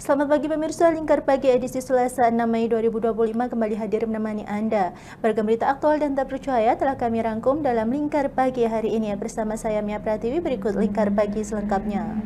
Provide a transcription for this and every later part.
Selamat pagi pemirsa, Lingkar Pagi edisi Selasa 6 Mei 2025 kembali hadir menemani Anda. Beragam berita aktual dan terpercaya telah kami rangkum dalam Lingkar Pagi hari ini. Bersama saya Mia Pratiwi, berikut Lingkar Pagi selengkapnya.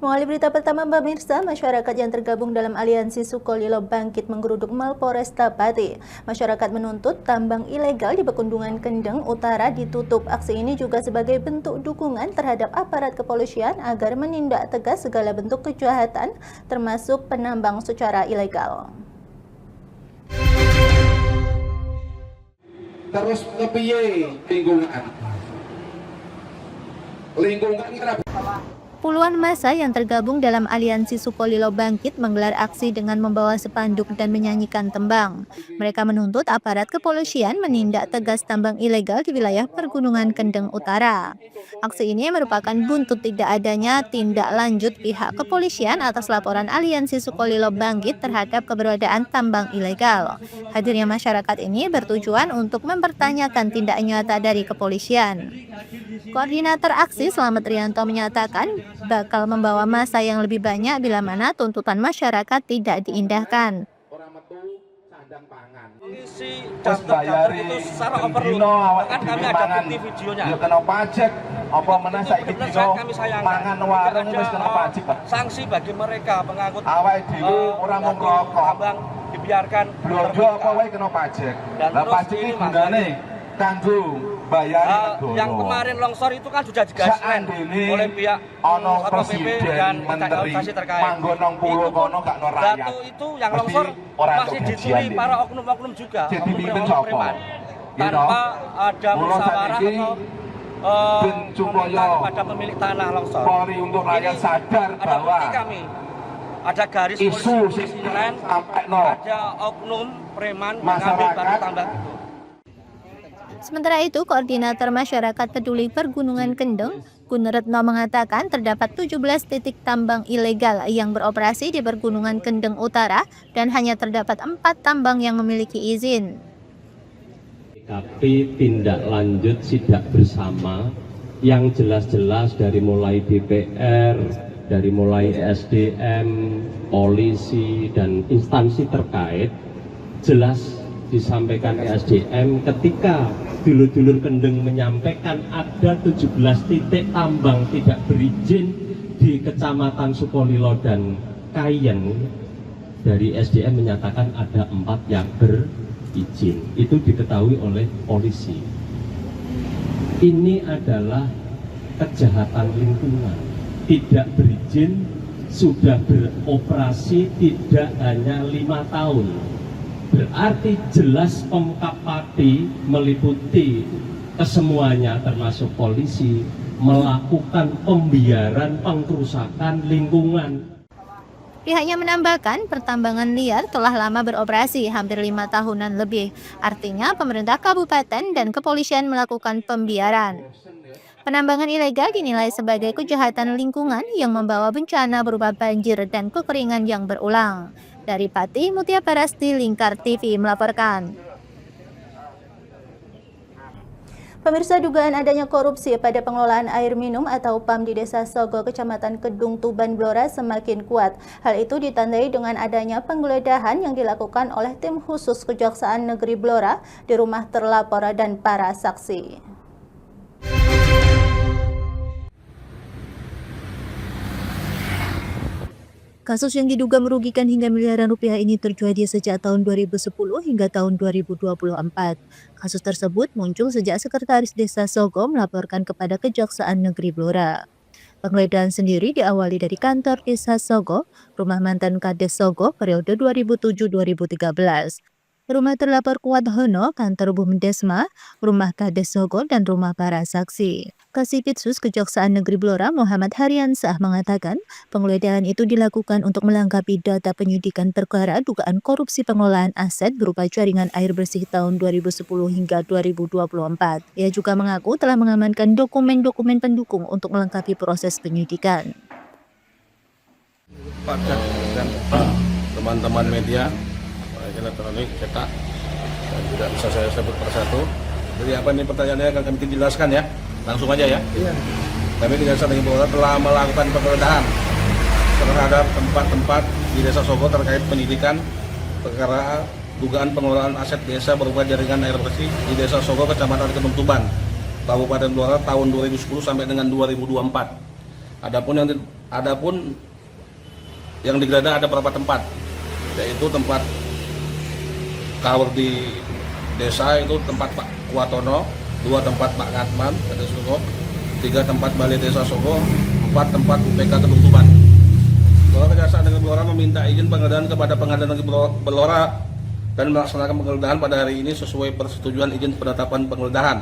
Mengawali berita pertama pemirsa, masyarakat yang tergabung dalam aliansi Sukolilo Bangkit menggeruduk Mall Polresta Pati. Masyarakat menuntut tambang ilegal di Pekundungan Kendeng Utara ditutup. Aksi ini juga sebagai bentuk dukungan terhadap aparat kepolisian agar menindak tegas segala bentuk kejahatan termasuk penambang secara ilegal. Terus kepiye lingkungan Puluhan massa yang tergabung dalam aliansi Sukolilo Bangkit menggelar aksi dengan membawa spanduk dan menyanyikan tembang. Mereka menuntut aparat kepolisian menindak tegas tambang ilegal di wilayah Pergunungan Kendeng Utara. Aksi ini merupakan buntut tidak adanya tindak lanjut pihak kepolisian atas laporan aliansi Sukolilo Bangkit terhadap keberadaan tambang ilegal. Hadirnya masyarakat ini bertujuan untuk mempertanyakan tindak nyata dari kepolisian. Koordinator aksi Slamet Rianto menyatakan bakal membawa massa yang lebih banyak bila mana tuntutan masyarakat tidak diindahkan. Isi daftar itu secara overload, bahkan kami ada bukti videonya. Ya kena pajak, apa mana saiki dino mangan warung wis kena pajak. Sanksi bagi mereka pengangkut awake dhewe ora mung rokok, tambang dibiarkan blojo apa wae kena pajak. Lah pajak iki gunane kanggo bayar negara. Yang kemarin longsor itu kan sudah digaskan oleh pihak Satpol PP dan organisasi terkait. Manggon nang pulau kono gak ono rakyat. Batu itu yang longsor masih dituli para oknum-oknum juga, oknum preman. Tanpa ada musyawarah atau meminta kepada pemilik tanah longsor. Polri untuk rakyat sadar bahwa kami ada garis isu lain, ada oknum preman mengambil batu tambang itu. Sementara itu, Koordinator Masyarakat Peduli Pergunungan Kendeng, Guneretno mengatakan terdapat 17 titik tambang ilegal yang beroperasi di Pergunungan Kendeng Utara dan hanya terdapat 4 tambang yang memiliki izin. Tapi tindak lanjut sidak bersama yang jelas-jelas dari mulai DPR, dari mulai SDM, polisi, dan instansi terkait jelas disampaikan SDM ketika dulur-dulur Kendeng menyampaikan ada 17 titik tambang tidak berizin di Kecamatan Sukolilo dan Kayen. Dari SDM menyatakan ada 4 yang berizin. Itu diketahui oleh polisi. Ini adalah kejahatan lingkungan. Tidak berizin, sudah beroperasi tidak hanya 5 tahun. Berarti jelas Pemkab Pati meliputi kesemuanya termasuk polisi melakukan pembiaran pengrusakan lingkungan. Pihaknya menambahkan pertambangan liar telah lama beroperasi hampir 5 tahunan lebih. Artinya pemerintah kabupaten dan kepolisian melakukan pembiaran. Penambangan ilegal dinilai sebagai kejahatan lingkungan yang membawa bencana berupa banjir dan kekeringan yang berulang. Dari Pati, Mutia Parasti, Lingkar TV melaporkan. Pemirsa, dugaan adanya korupsi pada pengelolaan air minum atau PAM di Desa Sogo, Kecamatan Kedung Tuban, Blora semakin kuat. Hal itu ditandai dengan adanya penggeledahan yang dilakukan oleh tim khusus Kejaksaan Negeri Blora di rumah terlapor dan para saksi. Kasus yang diduga merugikan hingga miliaran rupiah ini terjadi sejak tahun 2010 hingga tahun 2024. Kasus tersebut muncul sejak Sekretaris Desa Sogo melaporkan kepada Kejaksaan Negeri Blora. Penggeledahan sendiri diawali dari kantor Desa Sogo, rumah mantan Kades Sogo periode 2007-2013. Rumah terlapor Kuat Hono, kantor Bumdesma, rumah Kades Sogo, dan rumah para saksi. Kasipitsus Kejaksaan Negeri Blora Muhammad Haryansah mengatakan penggeledahan itu dilakukan untuk melengkapi data penyidikan perkara dugaan korupsi pengelolaan aset berupa jaringan air bersih tahun 2010 hingga 2024. Ia juga mengaku telah mengamankan dokumen-dokumen pendukung untuk melengkapi proses penyidikan. dan teman-teman media baik elektronik, cetak, dan tidak bisa saya sebut persatu. Jadi apa ini pertanyaannya akan kami jelaskan ya, langsung aja ya. Iya. Kami di Desa Tanjung Pelora telah melakukan penggeledahan terhadap tempat-tempat di Desa Sogo terkait penyidikan perkara dugaan pengelolaan aset desa berupa jaringan air bersih di Desa Sogo, Kecamatan Kedung Tuban, Kabupaten Blora tahun 2010 sampai dengan 2024. Adapun yang digeledah ada beberapa tempat, yaitu tempat kawur di desa itu tempat Pak Kuatono, 2 tempat Pak Ngatman, Desa Sogo, 3 tempat Balai Desa Sogo, 4 tempat UPK Kedung Tuban. Kejaksaan Negeri Blora meminta izin penggeledahan kepada Pengadilan Negeri Blora dan melaksanakan penggeledahan pada hari ini sesuai persetujuan izin penetapan penggeledahan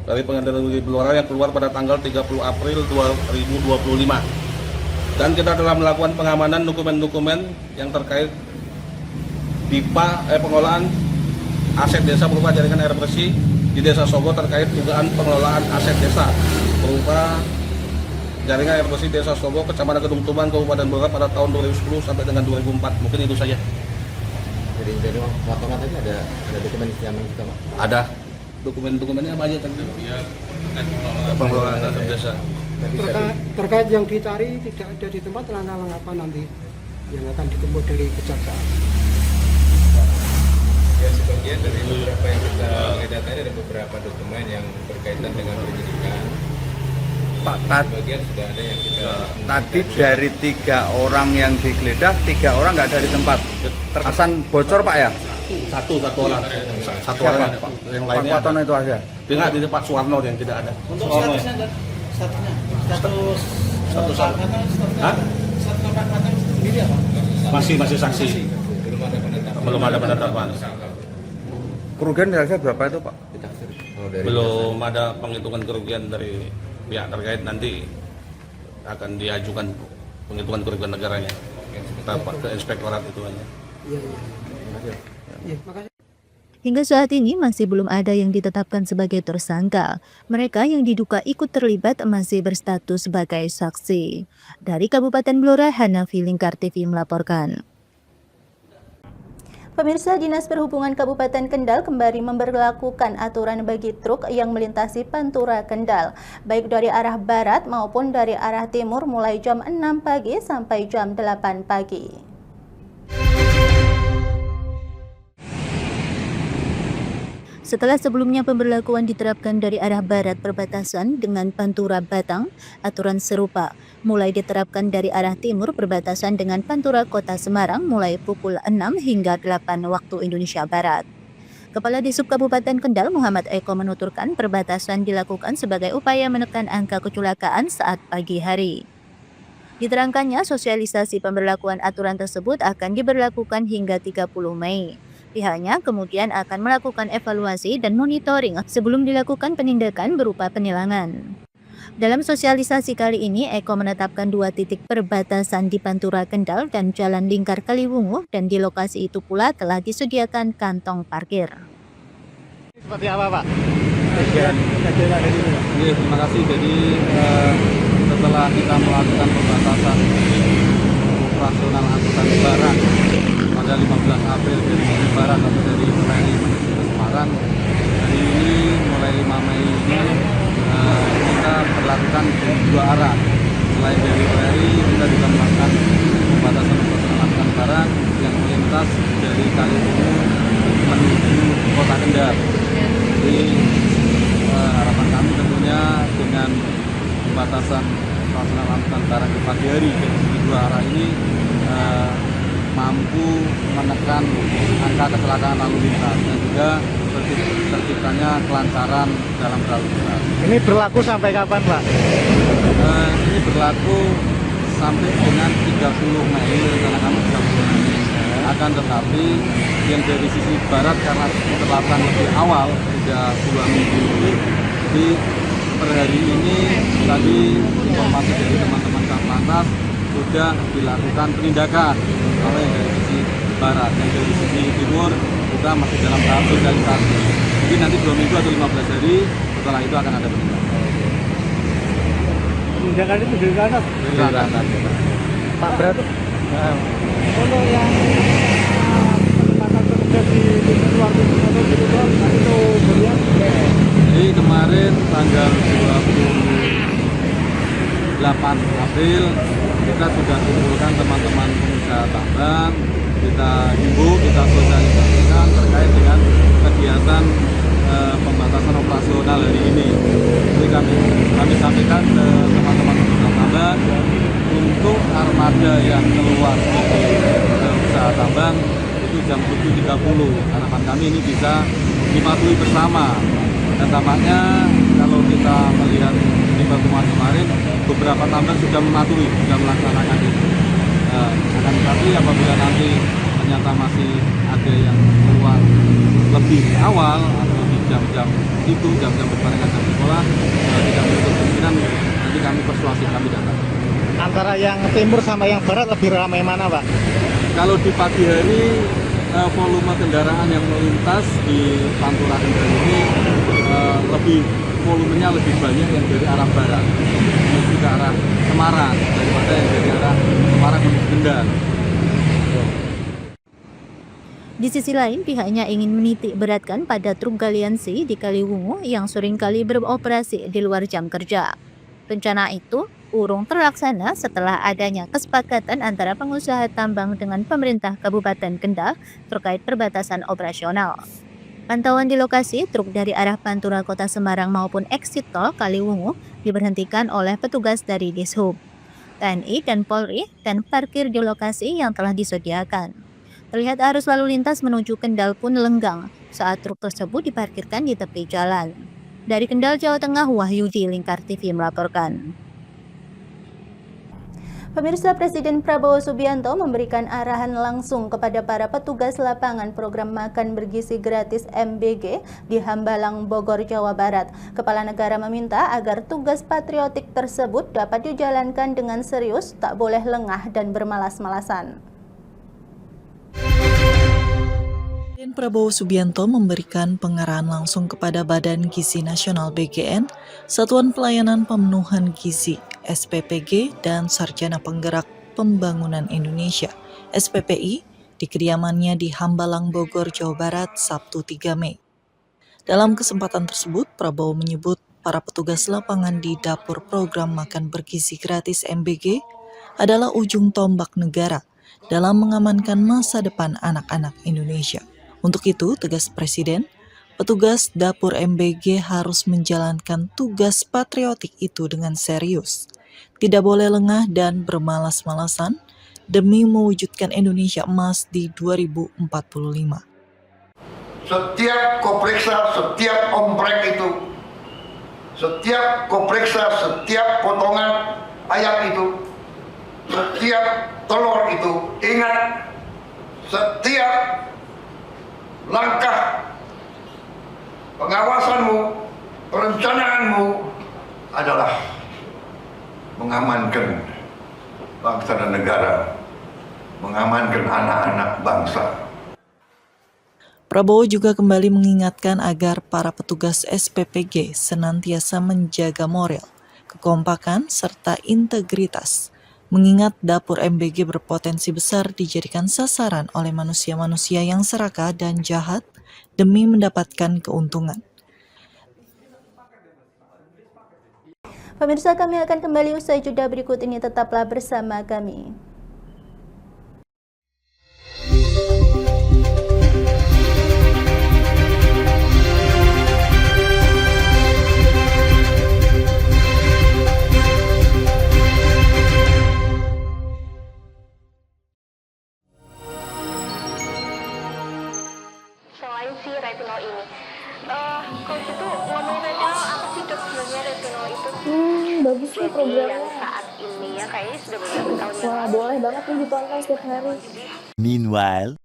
dari Pengadilan Negeri Blora yang keluar pada tanggal 30 April 2025. Dan kita telah melakukan pengamanan dokumen-dokumen yang terkait pengelolaan aset desa berupa jaringan air bersih di Desa Sogo terkait dugaan pengelolaan aset desa berupa jaringan air bersih Desa Sogo, Kecamatan Kedung Tuban, Kabupaten Blora pada tahun 2010 sampai dengan 2004. Mungkin itu saja. Jadi dari laporan tadi ada dokumen istiaman kita, Pak? Ada. Dokumen-dokumennya apa aja tadi? Pengelolaan aset desa. Terkait yang dicari tidak ada di tempat, langkah-langkah apa nanti yang akan ditempuh dari kejaksaan? Ya, sebagian dari beberapa yang kita lihat tadi ada beberapa dokumen yang berkaitan dengan penyidikan. Pak, sebagian sudah ada yang kita tadi dari 3 orang yang digeledah, 3 orang nggak ada di tempat. Terkesan bocor Pak ya? Satu orang. Satu Siapa, orang. Pak? Yang Pak lainnya Kuatono itu aja. Tidak di Pak Suwarno yang tidak ada. Untuk statusnya ada status Hah? sendiri apa? Masih saksi. Belum ada penetapan. Kerugian kira-kira berapa itu Pak? Belum ada penghitungan kerugian dari pihak terkait, nanti akan diajukan penghitungan kerugian negaranya ke inspektorat itu aja. Iya, makasih. Hingga saat ini masih belum ada yang ditetapkan sebagai tersangka. Mereka yang diduga ikut terlibat masih berstatus sebagai saksi. Dari Kabupaten Blora, Hanafi Lingkar TV melaporkan. Pemirsa, Dinas Perhubungan Kabupaten Kendal kembali memberlakukan aturan bagi truk yang melintasi Pantura Kendal, baik dari arah barat maupun dari arah timur mulai jam 6 pagi sampai jam 8 pagi. Setelah sebelumnya pemberlakuan diterapkan dari arah barat perbatasan dengan Pantura Batang, aturan serupa mulai diterapkan dari arah timur perbatasan dengan Pantura Kota Semarang mulai pukul 6 hingga 8 waktu Indonesia Barat. Kepala Disub Kabupaten Kendal Muhammad Eko menuturkan perbatasan dilakukan sebagai upaya menekan angka kecelakaan saat pagi hari. Diterangkannya sosialisasi pemberlakuan aturan tersebut akan diberlakukan hingga 30 Mei. Pihaknya kemudian akan melakukan evaluasi dan monitoring sebelum dilakukan penindakan berupa penilangan. Dalam sosialisasi kali ini, Eko menetapkan 2 titik perbatasan di Pantura Kendal dan Jalan Lingkar Kaliwungu, dan di lokasi itu pula telah disediakan kantong parkir. Seperti apa Pak? Terima kasih. Jadi setelah kita melakukan pembatasan operasional angkutan lebaran pada 15 April dari Barat atau dari Purwani menuju ke Semarang, hari ini mulai 5 Mei ini kita berlakukan di 2 arah. Selain dari Purwani, kita juga melakukan pembatasan operasional angkutan barang yang melintas dari Kaliwungu menuju Kota Kendal. Jadi harapan kami tentunya dengan pembatasan operasional angkutan barang di pagi hari dari 2 arah ini mampu menekan angka kecelakaan lalu lintas dan juga terciptanya kelancaran dalam berlalu lintas. Ini berlaku sampai kapan Pak? Ini berlaku sampai dengan 30 Mei, rencana kami 30 Mei. Akan tetapi yang dari sisi barat karena terlaksana lebih awal, sudah 2 minggu di per hari ini tadi informasi dari teman-teman Satlantas sudah dilakukan penindakan oleh dari sisi barat, dan dari sisi timur kita masih dalam tahap sosialisasi. Jadi nanti 2 minggu atau 15 hari setelah itu akan ada penindakan. Penindakan itu dari atas? Dari atas. Pak, berarti Untuk yang penempatan petugas di luar atau di luar itu berian. Jadi kemarin tanggal 28 April kita sudah kumpulkan teman-teman pengusaha tambang, kita himbau, kita sosialisasikan terkait dengan kegiatan pembatasan operasional hari ini. Jadi kami sampaikan ke teman-teman pengusaha tambang untuk armada yang keluar dari usaha tambang itu jam 7.30. Harapan kami ini bisa dipatuhi bersama. Dan tampaknya kalau kita melihat di pertemuan kemarin, beberapa tambang sudah mematuhi, sudah melaksanakan itu. Akan tetapi apabila nanti ternyata masih ada yang keluar lebih awal atau di jam-jam itu, jam-jam berbarengan jam sekolah, tidak menutup kemungkinan nanti kami persuasif, kami datang. Antara yang timur sama yang barat lebih ramai mana, Pak? Kalau di pagi hari volume kendaraan yang melintas di Pantura Kendal ini volumenya lebih banyak yang dari arah barat menuju ke arah Semarang daripada yang dari arah Semarang menuju Kendal. Di sisi lain, pihaknya ingin menitik beratkan pada truk galiansi di Kaliwungu yang seringkali beroperasi di luar jam kerja. Rencana itu urung terlaksana setelah adanya kesepakatan antara pengusaha tambang dengan pemerintah Kabupaten Kendal terkait perbatasan operasional. Pantauan di lokasi, truk dari arah Pantura Kota Semarang maupun eksit tol Kaliwungu diberhentikan oleh petugas dari Dishub. TNI dan Polri dan parkir di lokasi yang telah disediakan. Terlihat arus lalu lintas menuju Kendal pun lenggang saat truk tersebut diparkirkan di tepi jalan. Dari Kendal, Jawa Tengah, Wahyudi, Lingkar TV melaporkan. Pemirsa, Presiden Prabowo Subianto memberikan arahan langsung kepada para petugas lapangan program makan bergizi gratis MBG di Hambalang, Bogor, Jawa Barat. Kepala negara meminta agar tugas patriotik tersebut dapat dijalankan dengan serius, tak boleh lengah dan bermalas-malasan. Presiden Prabowo Subianto memberikan pengarahan langsung kepada Badan Gizi Nasional BGN, Satuan Pelayanan Pemenuhan Gizi SPPG, dan Sarjana Penggerak Pembangunan Indonesia SPPI di kediamannya di Hambalang, Bogor, Jawa Barat, Sabtu 3 Mei. Dalam kesempatan tersebut, Prabowo menyebut para petugas lapangan di dapur program makan bergizi gratis MBG adalah ujung tombak negara dalam mengamankan masa depan anak-anak Indonesia. Untuk itu, tegas Presiden, petugas dapur MBG harus menjalankan tugas patriotik itu dengan serius. Tidak boleh lengah dan bermalas-malasan demi mewujudkan Indonesia emas di 2045. Setiap kopreksa, setiap omprek itu, setiap kopreksa, setiap potongan ayam itu, setiap telur itu, ingat, setiap langkah pengawasanmu, perencanaanmu adalah mengamankan bangsa dan negara, mengamankan anak-anak bangsa. Prabowo juga kembali mengingatkan agar para petugas SPPG senantiasa menjaga moral, kekompakan, serta integritas, mengingat dapur MBG berpotensi besar dijadikan sasaran oleh manusia-manusia yang serakah dan jahat demi mendapatkan keuntungan. Pemirsa, kami akan kembali usai jeda berikut ini, tetaplah bersama kami. Selain si retinol ini, kalau gitu ngomongin retinol, apa sih dok sebenarnya retinol itu? Bagus sih programnya. Yang saat ini ya kayaknya sudah beberapa tahun yang Wah, boleh banget nih ditonton setiap hari. Meanwhile,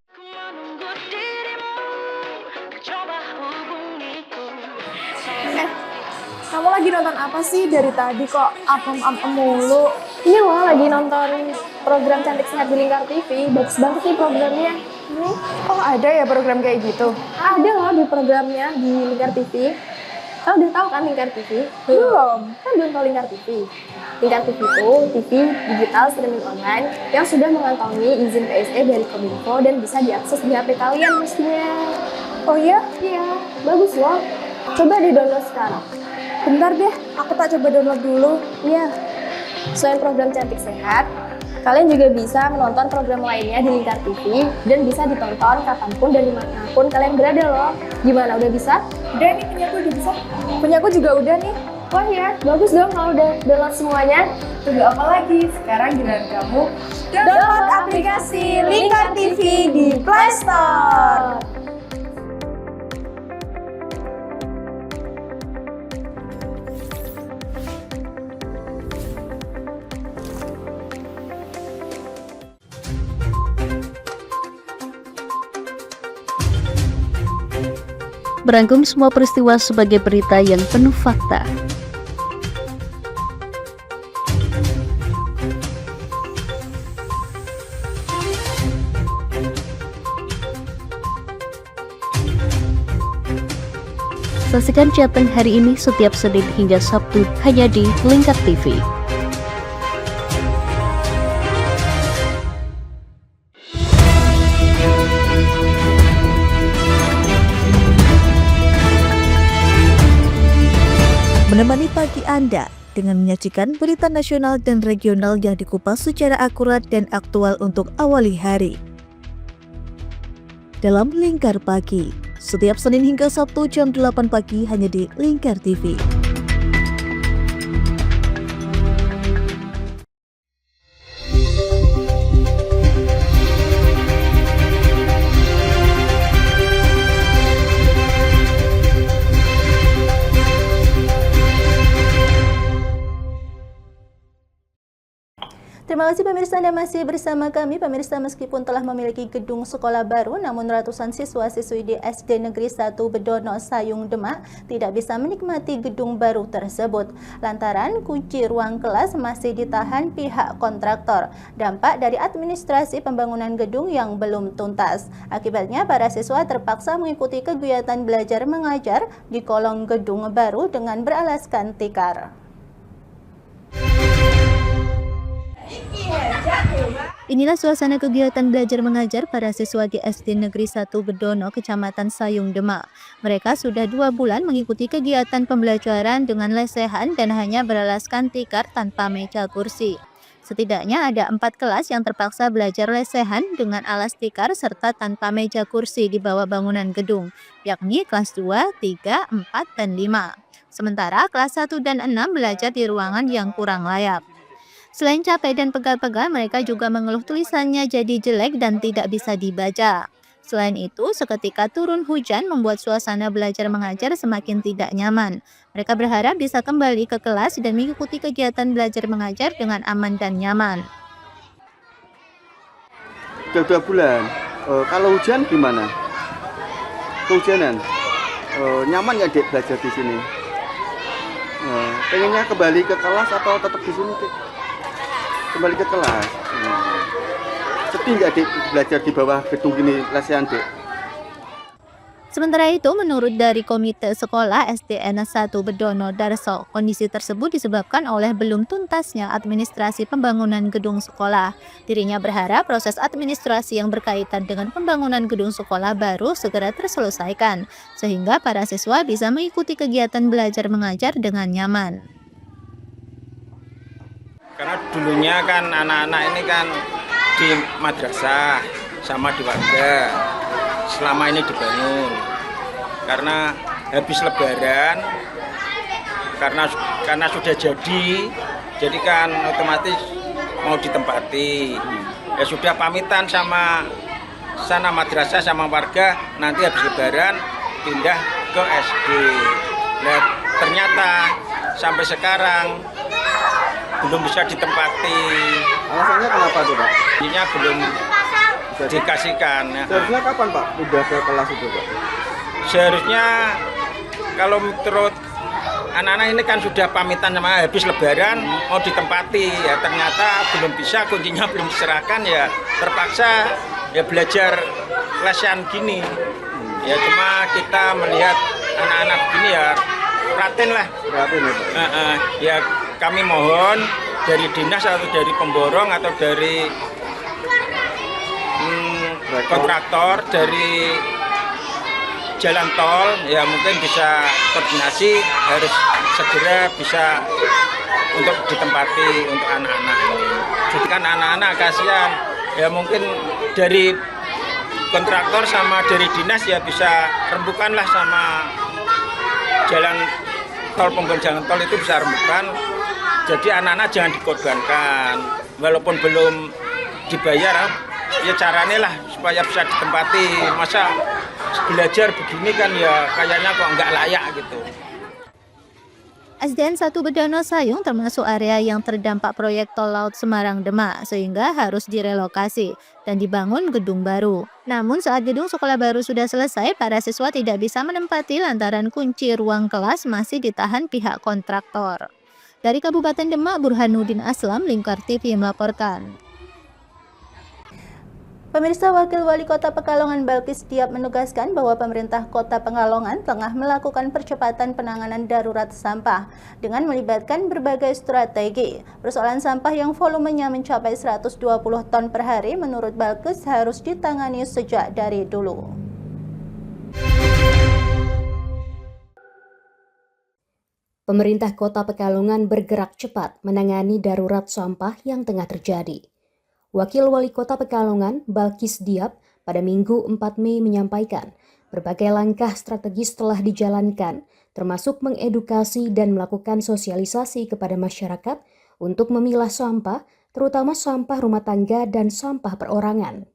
Kamu lagi nonton apa sih dari tadi kok apem-apem mulu? Ini loh lagi nonton program Cantik Sehat di Lingkar TV. Bagus banget nih programnya. Oh, ada ya program kayak gitu? Ada loh di programnya di Lingkar TV. Kau udah tahu kan Lingkar TV? Belum. Kan belum tahu Lingkar TV. Lingkar TV itu TV digital streaming online yang sudah mengantongi izin PSE dari Kominfo dan bisa diakses di HP kalian mestinya. Oh iya? Iya, bagus loh. Coba di-download sekarang. Bentar deh, aku tak coba download dulu. Iya. Selain program Cantik Sehat, kalian juga bisa menonton program lainnya di Lingkar TV dan bisa ditonton kapanpun dan dimanapun kalian berada loh. Gimana, udah bisa? Udah nih, punyaku udah bisa. Punyaku juga udah nih. Wah ya, bagus dong kalau udah download semuanya. Tunggu apa lagi? Sekarang giliran kamu download aplikasi Lingkar TV di Play Store. Merangkum semua peristiwa sebagai berita yang penuh fakta. Saksikan Jateng hari ini setiap Senin hingga Sabtu hanya di Lingkar TV. Menemani pagi Anda dengan menyajikan berita nasional dan regional yang dikupas secara akurat dan aktual untuk awali hari. Dalam Lingkar Pagi, setiap Senin hingga Sabtu jam 8 pagi hanya di Lingkar TV. Terima kasih pemirsa, Anda masih bersama kami. Pemirsa, meskipun telah memiliki gedung sekolah baru, namun ratusan siswa-siswi di SD Negeri 1 Bedono Sayung Demak tidak bisa menikmati gedung baru tersebut lantaran kunci ruang kelas masih ditahan pihak kontraktor. Dampak dari administrasi pembangunan gedung yang belum tuntas. Akibatnya para siswa terpaksa mengikuti kegiatan belajar mengajar di kolong gedung baru dengan beralaskan tikar. Inilah suasana kegiatan belajar mengajar para siswa di SD Negeri 1 Bedono, Kecamatan Sayung Demak. Mereka sudah 2 bulan mengikuti kegiatan pembelajaran dengan lesehan dan hanya beralaskan tikar tanpa meja kursi. Setidaknya ada 4 kelas yang terpaksa belajar lesehan dengan alas tikar serta tanpa meja kursi di bawah bangunan gedung, yakni kelas 2, 3, 4, dan 5. Sementara kelas 1 dan 6 belajar di ruangan yang kurang layak. Selain capek dan pegal-pegal, mereka juga mengeluh tulisannya jadi jelek dan tidak bisa dibaca. Selain itu, seketika turun hujan membuat suasana belajar mengajar semakin tidak nyaman. Mereka berharap bisa kembali ke kelas dan mengikuti kegiatan belajar mengajar dengan aman dan nyaman. Sudah 2 bulan, kalau hujan gimana? Kehujanan, nyaman nggak Dek belajar di sini? Pengennya kembali ke kelas atau tetap di sini Dek? Kembali ke kelas. Sedih nggak Dek belajar di bawah gedung ini lesehan Dek? Sementara itu, menurut dari Komite Sekolah SDN 1 Bedono Darso, kondisi tersebut disebabkan oleh belum tuntasnya administrasi pembangunan gedung sekolah. Dirinya berharap proses administrasi yang berkaitan dengan pembangunan gedung sekolah baru segera terselesaikan, sehingga para siswa bisa mengikuti kegiatan belajar mengajar dengan nyaman. Karena dulunya kan anak-anak ini kan di madrasah sama di warga selama ini dibangun. Karena habis lebaran, karena sudah jadi kan otomatis mau ditempati. Ya sudah pamitan sama sana madrasah sama warga, nanti habis lebaran pindah ke SD. Nah, ternyata sampai sekarang belum bisa ditempati. Alasannya kenapa tuh Pak? Ini belum dikasihkan. Seharusnya kapan Pak udah ke kelas itu Pak? Seharusnya kalau menurut anak-anak ini kan sudah pamitan sama habis lebaran mau ditempati, ya ternyata belum bisa, kuncinya belum diserahkan, ya terpaksa ya belajar lesehan gini. Ya cuma kita melihat anak-anak begini ya prihatin lah. Prihatin ya, Pak? Ya kami mohon dari dinas atau dari pemborong atau dari kontraktor dari jalan tol ya mungkin bisa koordinasi harus segera bisa untuk ditempati untuk anak-anak ini. Jadi kan anak-anak kasihan ya mungkin dari kontraktor sama dari dinas ya bisa rembukanlah sama jalan tol, pembangunan jalan tol itu bisa rembukan. Jadi anak-anak jangan dikorbankan walaupun belum dibayar ya caranya lah supaya bisa ditempati. Masa belajar begini kan ya kayaknya kok nggak layak gitu. SDN 1 Bedano Sayung termasuk area yang terdampak proyek tol Laut Semarang Demak sehingga harus direlokasi dan dibangun gedung baru. Namun saat gedung sekolah baru sudah selesai, para siswa tidak bisa menempati lantaran kunci ruang kelas masih ditahan pihak kontraktor. Dari Kabupaten Demak, Burhanuddin Aslam, Lingkar TV melaporkan. Pemirsa, Wakil Wali Kota Pekalongan Balkis Diap menegaskan bahwa pemerintah Kota Pekalongan tengah melakukan percepatan penanganan darurat sampah dengan melibatkan berbagai strategi. Persoalan sampah yang volumenya mencapai 120 ton per hari menurut Balkis harus ditangani sejak dari dulu. Pemerintah Kota Pekalongan bergerak cepat menangani darurat sampah yang tengah terjadi. Wakil Wali Kota Pekalongan, Balkis Diap, pada Minggu 4 Mei menyampaikan berbagai langkah strategis telah dijalankan, termasuk mengedukasi dan melakukan sosialisasi kepada masyarakat untuk memilah sampah, terutama sampah rumah tangga dan sampah perorangan.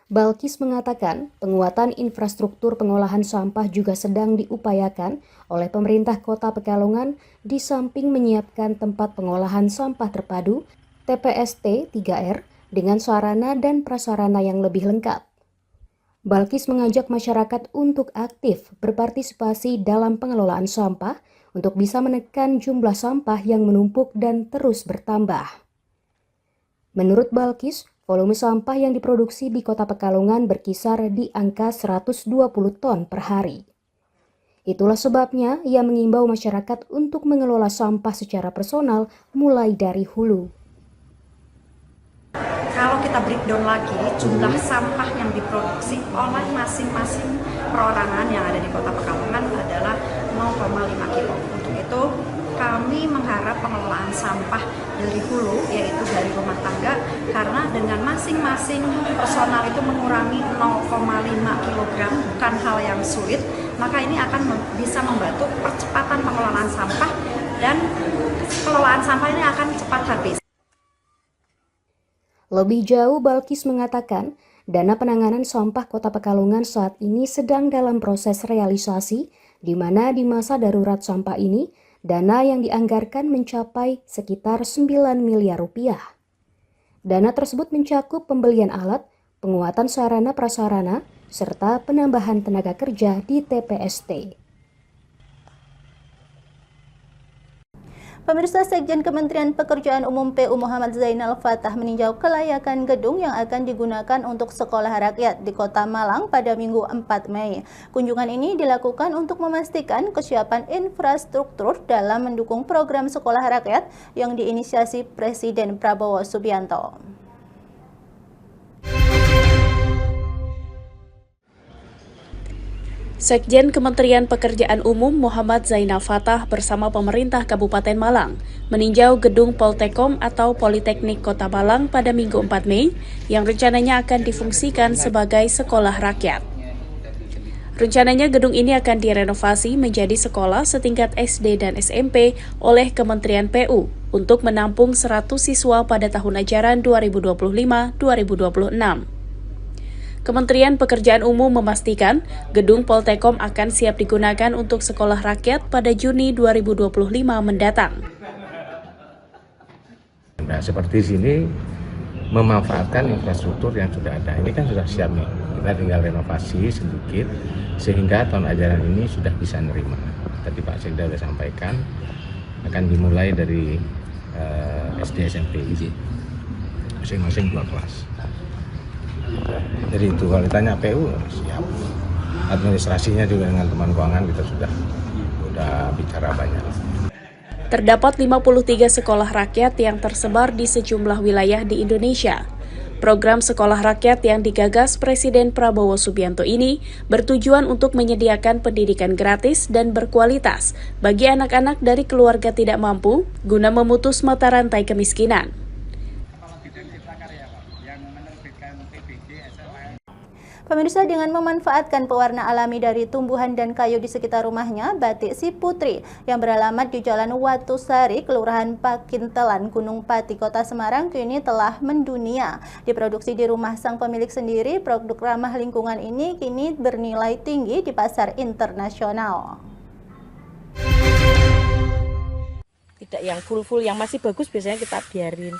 Balkis mengatakan penguatan infrastruktur pengolahan sampah juga sedang diupayakan oleh pemerintah Kota Pekalongan di samping menyiapkan tempat pengolahan sampah terpadu TPST 3R dengan sarana dan prasarana yang lebih lengkap. Balkis mengajak masyarakat untuk aktif berpartisipasi dalam pengelolaan sampah untuk bisa menekan jumlah sampah yang menumpuk dan terus bertambah. Menurut Balkis, volume sampah yang diproduksi di Kota Pekalongan berkisar di angka 120 ton per hari. Itulah sebabnya ia mengimbau masyarakat untuk mengelola sampah secara personal mulai dari hulu. Kalau kita breakdown lagi, jumlah sampah yang diproduksi oleh masing-masing perorangan yang ada di Kota Pekalongan adalah 0,5 kilo. Untuk itu, kami mengharap pengelolaan sampah dari hulu, yaitu dari rumah tangga, karena dengan masing-masing personal itu mengurangi 0,5 kilogram, bukan hal yang sulit, maka ini akan bisa membantu percepatan pengelolaan sampah dan pengelolaan sampah ini akan cepat habis. Lebih jauh, Balkis mengatakan dana penanganan sampah Kota Pekalongan saat ini sedang dalam proses realisasi, di mana di masa darurat sampah ini, dana yang dianggarkan mencapai sekitar 9 miliar rupiah. Dana tersebut mencakup pembelian alat, penguatan sarana prasarana, serta penambahan tenaga kerja di TPST. Pemirsa, Sekjen Kementerian Pekerjaan Umum PU Muhammad Zainal Fatah meninjau kelayakan gedung yang akan digunakan untuk sekolah rakyat di Kota Malang pada Minggu 4 Mei. Kunjungan ini dilakukan untuk memastikan kesiapan infrastruktur dalam mendukung program sekolah rakyat yang diinisiasi Presiden Prabowo Subianto. Sekjen Kementerian Pekerjaan Umum Muhammad Zainal Fatah bersama pemerintah Kabupaten Malang meninjau gedung Poltekom atau Politeknik Kota Malang pada Minggu 4 Mei yang rencananya akan difungsikan sebagai sekolah rakyat. Rencananya gedung ini akan direnovasi menjadi sekolah setingkat SD dan SMP oleh Kementerian PU untuk menampung 100 siswa pada tahun ajaran 2025-2026. Kementerian Pekerjaan Umum memastikan gedung Poltekom akan siap digunakan untuk sekolah rakyat pada Juni 2025 mendatang. Nah, seperti sini memanfaatkan infrastruktur yang sudah ada. Ini kan sudah siap nih. Kita tinggal renovasi sedikit sehingga tahun ajaran ini sudah bisa nerima. Tadi Pak Sekda sudah sampaikan akan dimulai dari SD SMP masing-masing 2 kelas. Jadi itu kalau ditanya PU siap, administrasinya juga dengan teman keuangan kita sudah sudah bicara banyak. Terdapat 53 sekolah rakyat yang tersebar di sejumlah wilayah di Indonesia. Program sekolah rakyat yang digagas Presiden Prabowo Subianto ini bertujuan untuk menyediakan pendidikan gratis dan berkualitas bagi anak-anak dari keluarga tidak mampu guna memutus mata rantai kemiskinan. Pemirsa, dengan memanfaatkan pewarna alami dari tumbuhan dan kayu di sekitar rumahnya, batik Si Putri yang beralamat di Jalan Watusari, Kelurahan Pakintelan, Gunung Pati, Kota Semarang kini telah mendunia. Diproduksi di rumah sang pemilik sendiri, produk ramah lingkungan ini kini bernilai tinggi di pasar internasional. Tidak yang full-full, yang masih bagus biasanya kita biarin.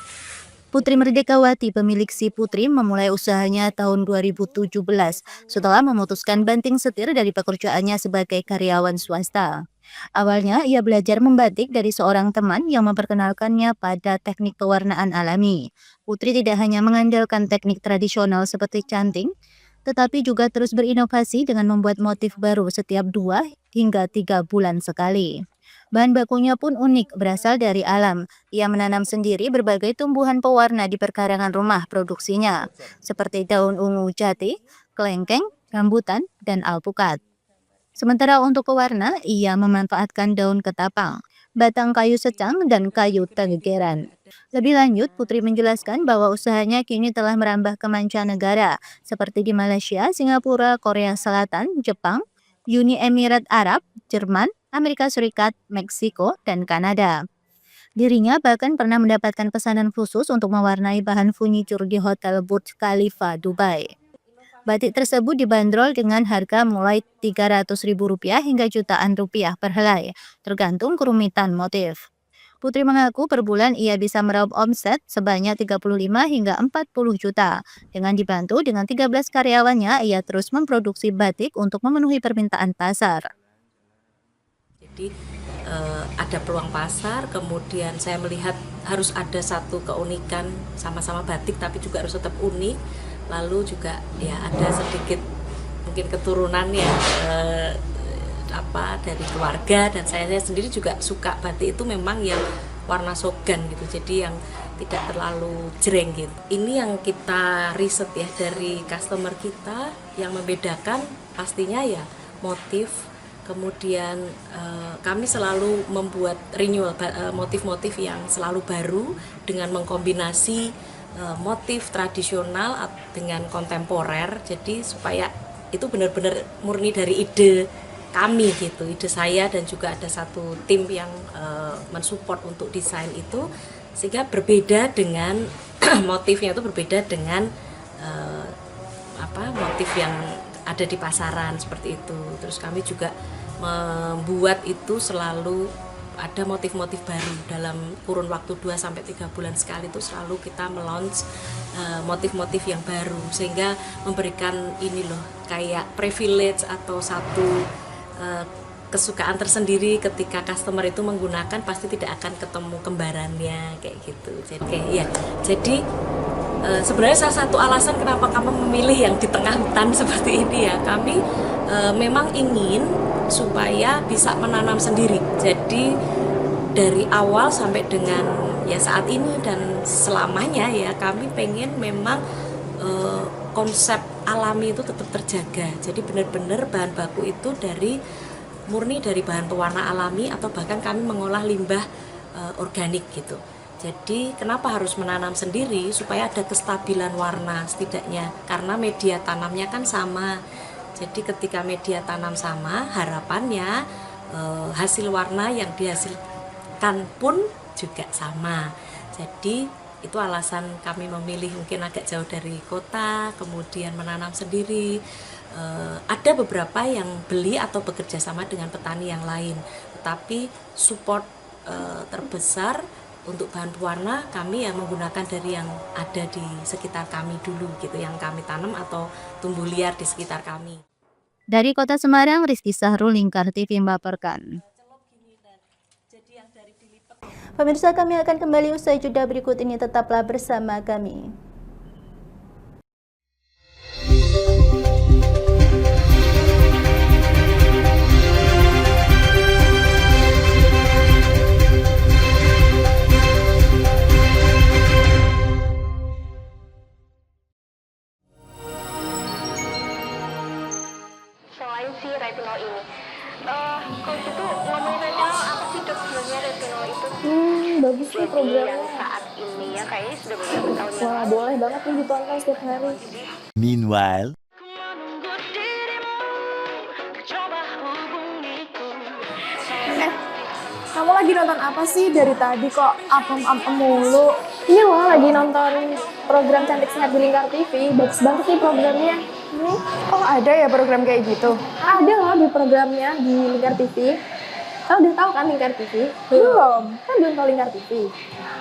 Putri Merdekawati, pemilik Si Putri, memulai usahanya tahun 2017 setelah memutuskan banting setir dari pekerjaannya sebagai karyawan swasta. Awalnya, ia belajar membatik dari seorang teman yang memperkenalkannya pada teknik pewarnaan alami. Putri tidak hanya mengandalkan teknik tradisional seperti canting, tetapi juga terus berinovasi dengan membuat motif baru setiap 2 hingga 3 bulan sekali. Bahan bakunya pun unik, berasal dari alam. Ia menanam sendiri berbagai tumbuhan pewarna di perkarangan rumah produksinya, seperti daun ungu jati, kelengkeng, rambutan, dan alpukat. Sementara untuk pewarna, ia memanfaatkan daun ketapang, batang kayu secang, dan kayu tegeran. Lebih lanjut, Putri menjelaskan bahwa usahanya kini telah merambah ke mancanegara, seperti di Malaysia, Singapura, Korea Selatan, Jepang, Uni Emirat Arab, Jerman, Amerika Serikat, Meksiko, dan Kanada. Dirinya bahkan pernah mendapatkan pesanan khusus untuk mewarnai bahan furnitur di Hotel Burj Khalifa, Dubai. Batik tersebut dibanderol dengan harga mulai Rp300.000 hingga jutaan rupiah per helai, tergantung kerumitan motif. Putri mengaku per bulan ia bisa meraup omset sebanyak 35 hingga 40 juta. Dengan dibantu dengan 13 karyawannya, ia terus memproduksi batik untuk memenuhi permintaan pasar. Jadi ada peluang pasar, kemudian saya melihat harus ada satu keunikan, sama-sama batik tapi juga harus tetap unik. Lalu juga ya ada sedikit mungkin keturunan ya dari keluarga, dan saya sendiri juga suka batik itu memang yang warna sogan gitu, jadi yang tidak terlalu jreng gitu. Ini yang kita riset ya dari customer kita, yang membedakan pastinya ya motif. Kemudian kami selalu membuat renewal motif-motif yang selalu baru dengan mengkombinasi motif tradisional dengan kontemporer, jadi supaya itu benar-benar murni dari ide kami gitu, ide saya, dan juga ada satu tim yang mensupport untuk desain itu, sehingga berbeda dengan motifnya itu berbeda dengan motif yang ada di pasaran seperti itu. Terus kami juga membuat itu selalu ada motif-motif baru dalam kurun waktu 2-3 bulan sekali, itu selalu kita melaunch motif-motif yang baru, sehingga memberikan ini loh kayak privilege atau satu kesukaan tersendiri ketika customer itu menggunakan, pasti tidak akan ketemu kembarannya kayak gitu. Jadi sebenarnya salah satu alasan kenapa kami memilih yang di tengah hutan seperti ini ya, kami memang ingin supaya bisa menanam sendiri. Jadi dari awal sampai dengan ya saat ini dan selamanya ya, kami pengen memang konsep alami itu tetap terjaga. Jadi benar-benar bahan baku itu murni dari bahan pewarna alami, atau bahkan kami mengolah limbah organik gitu. Jadi kenapa harus menanam sendiri? Supaya ada kestabilan warna setidaknya, karena media tanamnya kan sama. Jadi ketika media tanam sama, harapannya hasil warna yang dihasilkan pun juga sama. Jadi itu alasan kami memilih mungkin agak jauh dari kota, kemudian menanam sendiri. Ada beberapa yang beli atau bekerja sama dengan petani yang lain, tetapi support terbesar untuk bahan pewarna kami ya menggunakan dari yang ada di sekitar kami dulu gitu, yang kami tanam atau tumbuh liar di sekitar kami. Dari Kota Semarang, Rizky Sahrul, Lingkar TV melaporkan. Pemirsa, kami akan kembali usai jeda berikut ini, tetaplah bersama kami. retinol ini. Kalau gitu ngomongin retinol, apa sih dok sebenarnya retinol itu? Bagus nih programnya. Yang saat ini ya kayaknya sudah beberapa tahun yang Wah, boleh banget nih ditonton setiap hari. Meanwhile, Kamu lagi nonton apa sih dari tadi kok apem-apem mulu? Ini loh lagi nonton program Cantik Sehat di Lingkar TV. Bagus banget nih programnya. Oh ada ya program kayak gitu? Ada loh di programnya di Lingkar TV. Kamu udah tahu kan Lingkar TV? Belum. Kan belum tahu Lingkar TV.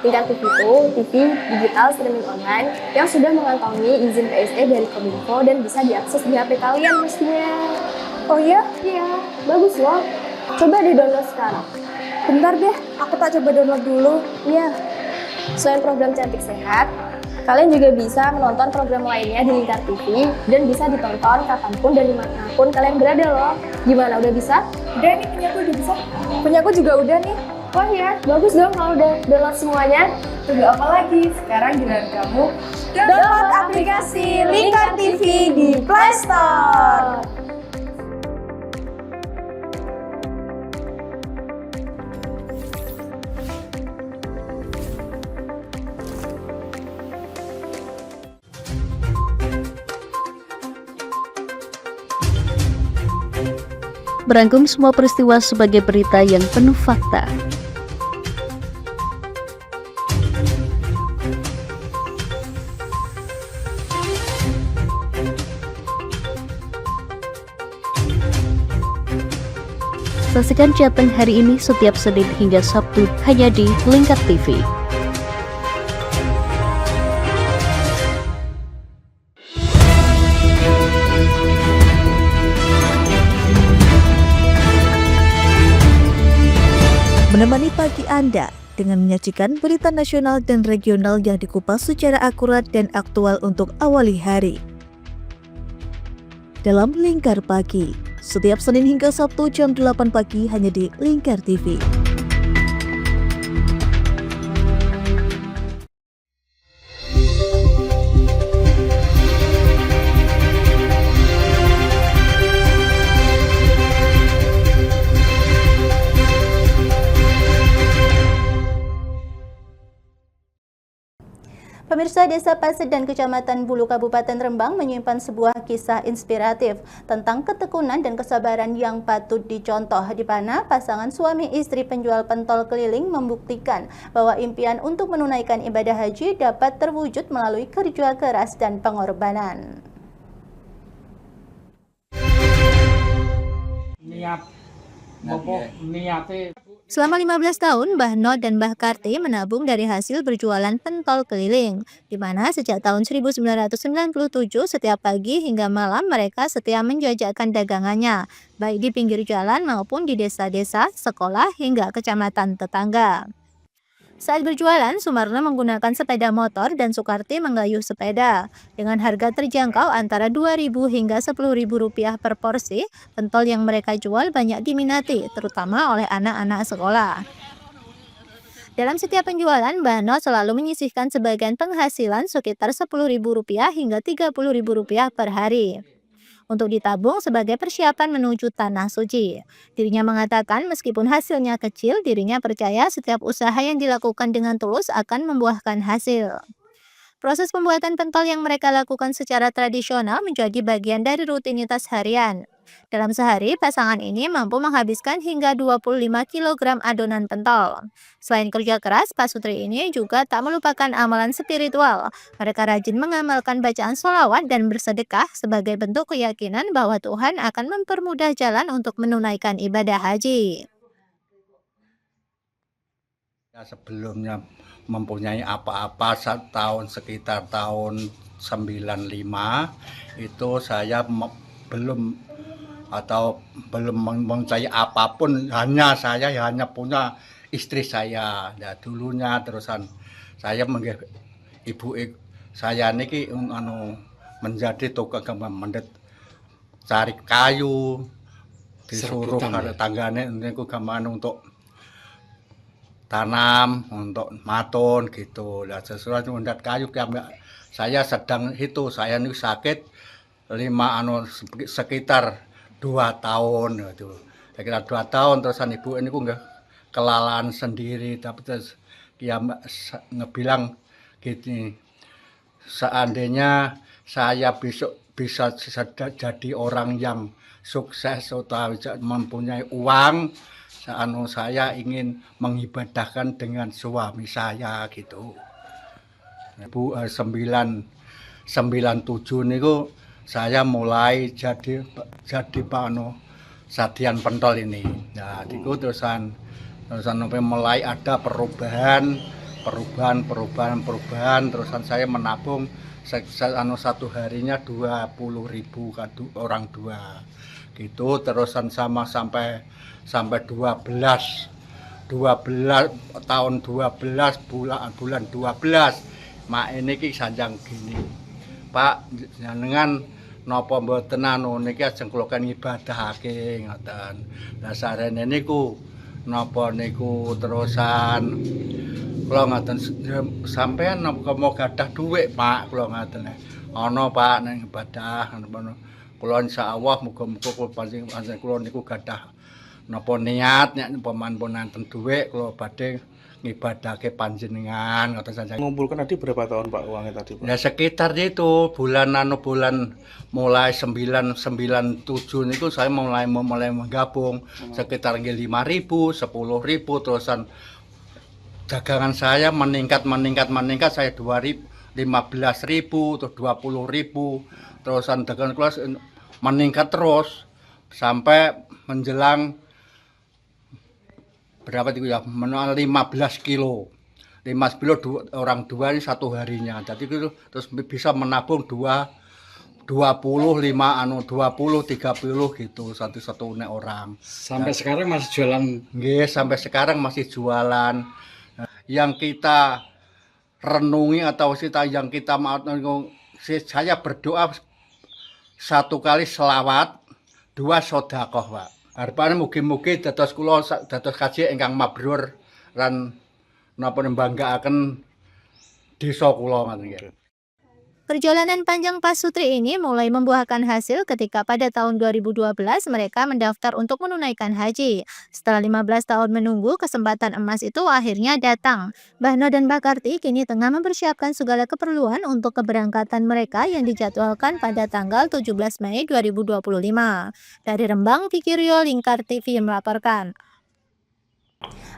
Lingkar TV itu TV digital streaming online yang sudah mengantongi izin PSE dari Kominfo dan bisa diakses di HP kalian mestinya. Oh iya? Iya, bagus loh. Coba di-download sekarang. Bentar deh, aku tak coba download dulu. Iya. Selain program Cantik Sehat, kalian juga bisa menonton program lainnya di Lingkar TV dan bisa ditonton kapanpun dan dimanapun kalian berada loh. Gimana, udah bisa? Udah nih, punyaku udah bisa. Punyaku juga udah nih. Wah ya, bagus dong kalau udah download semuanya. Tunggu apa lagi? Sekarang giliran kamu Download aplikasi Lingkar TV di Play Store. Merangkum semua peristiwa sebagai berita yang penuh fakta. Saksikan Jateng hari ini setiap Senin hingga Sabtu hanya di Lingkar TV. Menemani pagi Anda dengan menyajikan berita nasional dan regional yang dikupas secara akurat dan aktual untuk awali hari. Dalam Lingkar Pagi, setiap Senin hingga Sabtu jam 8 pagi hanya di Lingkar TV. Pemirsa, Desa Paset dan Kecamatan Bulu Kabupaten Rembang menyimpan sebuah kisah inspiratif tentang ketekunan dan kesabaran yang patut dicontoh, di mana pasangan suami istri penjual pentol keliling membuktikan bahwa impian untuk menunaikan ibadah haji dapat terwujud melalui kerja keras dan pengorbanan. Selama 15 tahun, Mbah No dan Mbah Karti menabung dari hasil berjualan pentol keliling, di mana sejak tahun 1997 setiap pagi hingga malam mereka setia menjajakan dagangannya, baik di pinggir jalan maupun di desa-desa, sekolah, hingga kecamatan tetangga. Saat berjualan, Sumarno menggunakan sepeda motor dan Sukarti menggayuh sepeda. Dengan harga terjangkau antara Rp2.000 hingga Rp10.000 per porsi, pentol yang mereka jual banyak diminati, terutama oleh anak-anak sekolah. Dalam setiap penjualan, Mbah No selalu menyisihkan sebagian penghasilan sekitar Rp10.000 hingga Rp30.000 per hari untuk ditabung sebagai persiapan menuju Tanah Suci. Dirinya mengatakan meskipun hasilnya kecil, dirinya percaya setiap usaha yang dilakukan dengan tulus akan membuahkan hasil. Proses pembuatan pentol yang mereka lakukan secara tradisional menjadi bagian dari rutinitas harian. Dalam sehari, pasangan ini mampu menghabiskan hingga 25 kg adonan pentol. Selain kerja keras, Pak Sutri ini juga tak melupakan amalan spiritual. Mereka rajin mengamalkan bacaan sholawat dan bersedekah sebagai bentuk keyakinan bahwa Tuhan akan mempermudah jalan untuk menunaikan ibadah haji. Sebelumnya mempunyai apa-apa sekitar tahun 95 itu saya belum mempunyai apapun, saya hanya punya istri saya. Nah, dulunya terusan saya ibu saya niki menjadi tukang mendet cari kayu, disuruh tanggane niku gaman untuk tanam, untuk matun gitu. Lah sesuai mendet kayu saya sedang itu, saya niku sakit sekitar 2 tahun itu. Saya kira 2 tahun terusan ibu ini ku nggak kelalaan sendiri, tapi terus dia ngebilang gini, seandainya saya besok bisa jadi orang yang sukses atau mempunyai uang, saya ingin mengibadahkan dengan suami saya gitu. 997 niku saya mulai jadi Sadian Pentol ini. Nah, itu terusan mulai ada perubahan, terusan saya menabung satu harinya 20.000 orang 2. Gitu terusan sama sampai 12 tahun 12 bulan 12 mak ini ki sanjang gini. Pak jenengan napa mboten niki ajeng kula kan ngibadahake ngoten. Lah sarene niku napa niku terusan kula ngoten sampean napa mau gadah dhuwit Pak kula ngoten. Ana Pak ning ibadah ngono. Kula insyaallah muga-muga kula panjenengan kula niku gadah napa niat nek pun nanten dhuwit kula badhe ngibadahke panjenengan ngoten saja. Mengumpulkan tadi berapa tahun Pak uangnya tadi Pak? Ya sekitar itu bulan mulai 997 niku saya mulai menggabung sekitar 5.000, 10.000 terusan dagangan saya meningkat saya 15.000 terus 20.000 terusan dagangan kelas meningkat terus sampai menjelang berapa itu ya, 15 kilo. 15 kilo orang 2 ini satu harinya. Jadi itu terus bisa menabung 20 30 gitu satu nek orang. Sampai sekarang masih jualan? Nggih, sampai sekarang masih jualan. Yang kita renungi atau yang kita saya berdoa 1 kali selawat, 2 sedekah, Pak. Harapane mugi-mugi dados kula dados kaji ingkang mabrur lan napa nembanggaaken desa kula ngoten nggih. Perjalanan panjang Pak Sutri ini mulai membuahkan hasil ketika pada tahun 2012 mereka mendaftar untuk menunaikan haji. Setelah 15 tahun menunggu, kesempatan emas itu akhirnya datang. Mbah No dan Mbah Karti kini tengah mempersiapkan segala keperluan untuk keberangkatan mereka yang dijadwalkan pada tanggal 17 Mei 2025. Dari Rembang, Vicky Rio, Lingkar TV melaporkan.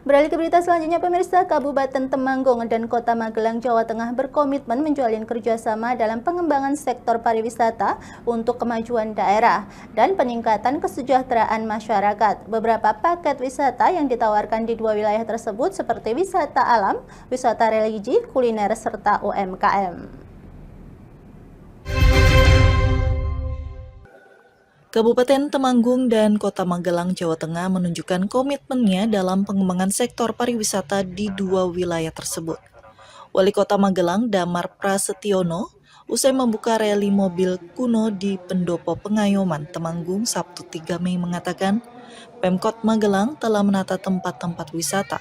Beralih ke berita selanjutnya, pemirsa, Kabupaten Temanggung dan Kota Magelang, Jawa Tengah berkomitmen menjalin kerjasama dalam pengembangan sektor pariwisata untuk kemajuan daerah dan peningkatan kesejahteraan masyarakat. Beberapa paket wisata yang ditawarkan di 2 wilayah tersebut seperti wisata alam, wisata religi, kuliner, serta UMKM. Kabupaten Temanggung dan Kota Magelang, Jawa Tengah menunjukkan komitmennya dalam pengembangan sektor pariwisata di 2 wilayah tersebut. Wali Kota Magelang, Damar Prasetyono, usai membuka rally mobil kuno di Pendopo Pengayoman, Temanggung, Sabtu 3 Mei mengatakan, Pemkot Magelang telah menata tempat-tempat wisata,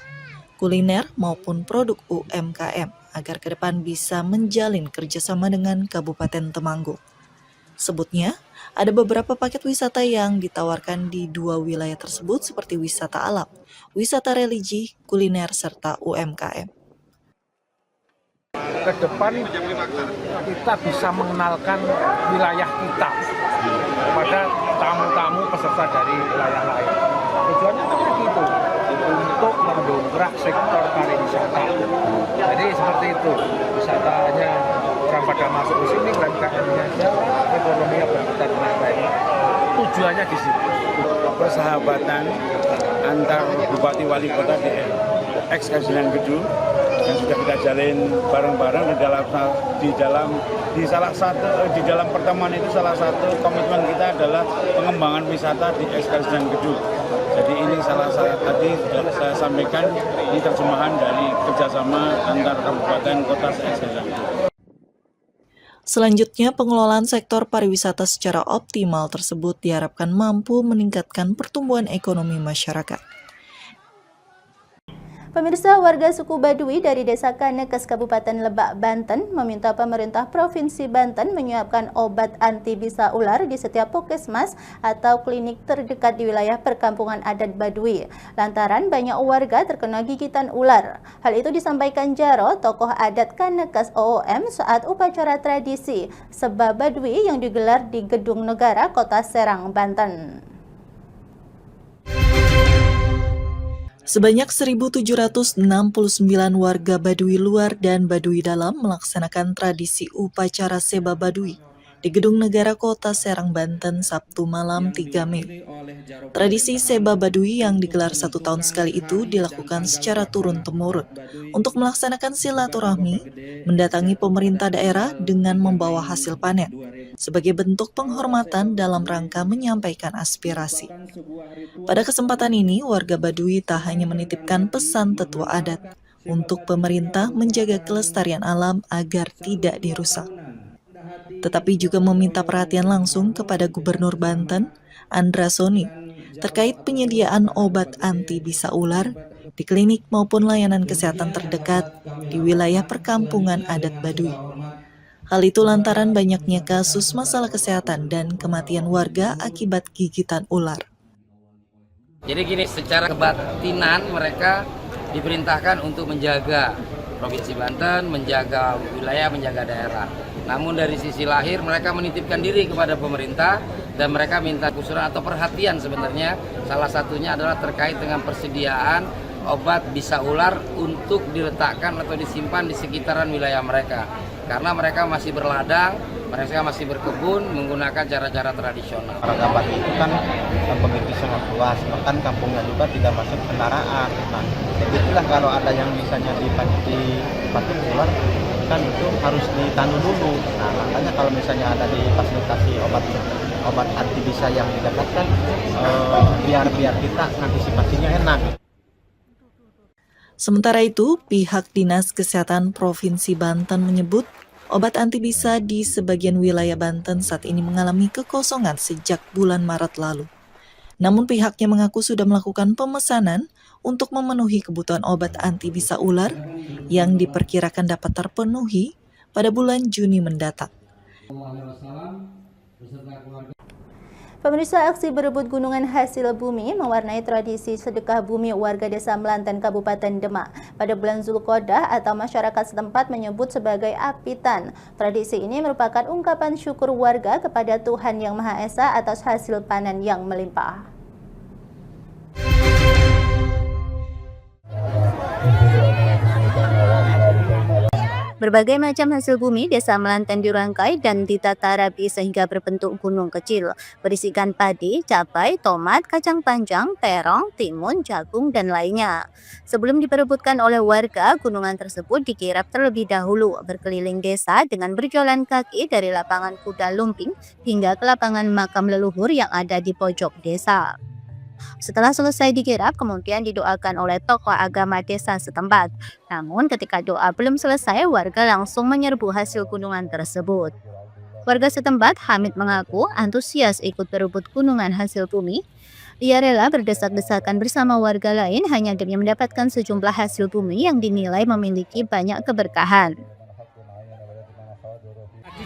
kuliner maupun produk UMKM agar ke depan bisa menjalin kerjasama dengan Kabupaten Temanggung. Sebutnya, ada beberapa paket wisata yang ditawarkan di 2 wilayah tersebut seperti wisata alam, wisata religi, kuliner, serta UMKM. Ke depan kita bisa mengenalkan wilayah kita kepada tamu-tamu peserta dari wilayah lain. Tujuannya kan begitu, untuk mendongkrak sektor pariwisata. Jadi seperti itu, wisatanya orang pada masuk ke sini, UMKM-nya jalan, ekonominya berputar naik. Tujuannya di situ. Persahabatan antar Bupati Wali Kota ex-Kasinan Gedu yang sudah kita jalin bareng-bareng di dalam pertemuan itu salah satu komitmen kita adalah pengembangan wisata di ex-Kasinan Gedu. Jadi ini salah satu tadi saya sampaikan ini terjemahan dari kerjasama antar kabupaten kota se-Kasinan Gedu. Selanjutnya, pengelolaan sektor pariwisata secara optimal tersebut diharapkan mampu meningkatkan pertumbuhan ekonomi masyarakat. Pemirsa, warga suku Baduy dari Desa Kanekes, Kabupaten Lebak, Banten meminta pemerintah Provinsi Banten menyiapkan obat anti bisa ular di setiap puskesmas atau klinik terdekat di wilayah perkampungan adat Baduy. Lantaran banyak warga terkena gigitan ular. Hal itu disampaikan Jaro, tokoh adat Kanekes OOM saat upacara tradisi Seba Baduy yang digelar di Gedung Negara, Kota Serang, Banten. Sebanyak 1.769 warga Baduy luar dan Baduy dalam melaksanakan tradisi upacara Seba Baduy di Gedung Negara Kota Serang, Banten, Sabtu malam 3 Mei. Tradisi Seba Baduy yang digelar 1 tahun sekali itu dilakukan secara turun-temurun untuk melaksanakan silaturahmi, mendatangi pemerintah daerah dengan membawa hasil panen, sebagai bentuk penghormatan dalam rangka menyampaikan aspirasi. Pada kesempatan ini, warga Baduy tak hanya menitipkan pesan tetua adat untuk pemerintah menjaga kelestarian alam agar tidak dirusak, tetapi juga meminta perhatian langsung kepada Gubernur Banten, Andra Soni, terkait penyediaan obat anti bisa ular di klinik maupun layanan kesehatan terdekat di wilayah perkampungan adat Baduy. Hal itu lantaran banyaknya kasus masalah kesehatan dan kematian warga akibat gigitan ular. Jadi gini, secara kebatinan mereka diperintahkan untuk menjaga Provinsi Banten, menjaga wilayah, menjaga daerah. Namun dari sisi lahir mereka menitipkan diri kepada pemerintah dan mereka minta kusuran atau perhatian sebenarnya. Salah satunya adalah terkait dengan persediaan obat bisa ular untuk diletakkan atau disimpan di sekitaran wilayah mereka. Karena mereka masih berladang, mereka masih berkebun menggunakan cara-cara tradisional. Ranggapan itu kan begitu sangat luas, bahkan kampungnya juga tidak masuk kendaraan. Nah, itulah kalau ada yang misalnya dipakai ular, kan itu harus ditandu dulu. Nah, makanya kalau misalnya ada di fasilitasi obat anti bisa yang didapatkan, biar kita antisipasinya enak. Sementara itu, pihak Dinas Kesehatan Provinsi Banten menyebut obat anti bisa di sebagian wilayah Banten saat ini mengalami kekosongan sejak bulan Maret lalu. Namun pihaknya mengaku sudah melakukan pemesanan untuk memenuhi kebutuhan obat anti bisa ular yang diperkirakan dapat terpenuhi pada bulan Juni mendatang. Pemirsa, aksi berebut gunungan hasil bumi mewarnai tradisi sedekah bumi warga Desa Melanten, Kabupaten Demak. Pada bulan Zulqa'dah atau masyarakat setempat menyebut sebagai apitan. Tradisi ini merupakan ungkapan syukur warga kepada Tuhan Yang Maha Esa atas hasil panen yang melimpah. Berbagai macam hasil bumi Desa Melanten dirangkai dan ditata rapi sehingga berbentuk gunung kecil, berisikan padi, cabai, tomat, kacang panjang, terong, timun, jagung, dan lainnya. Sebelum diperebutkan oleh warga, gunungan tersebut dikirap terlebih dahulu, berkeliling desa dengan berjalan kaki dari lapangan kuda lumping hingga ke lapangan makam leluhur yang ada di pojok desa. Setelah selesai dikirap, kemudian didoakan oleh tokoh agama desa setempat. Namun ketika doa belum selesai, warga langsung menyerbu hasil gunungan tersebut. Warga setempat, Hamid, mengaku antusias ikut berebut gunungan hasil bumi. Ia rela berdesak-desakan bersama warga lain hanya demi mendapatkan sejumlah hasil bumi yang dinilai memiliki banyak keberkahan.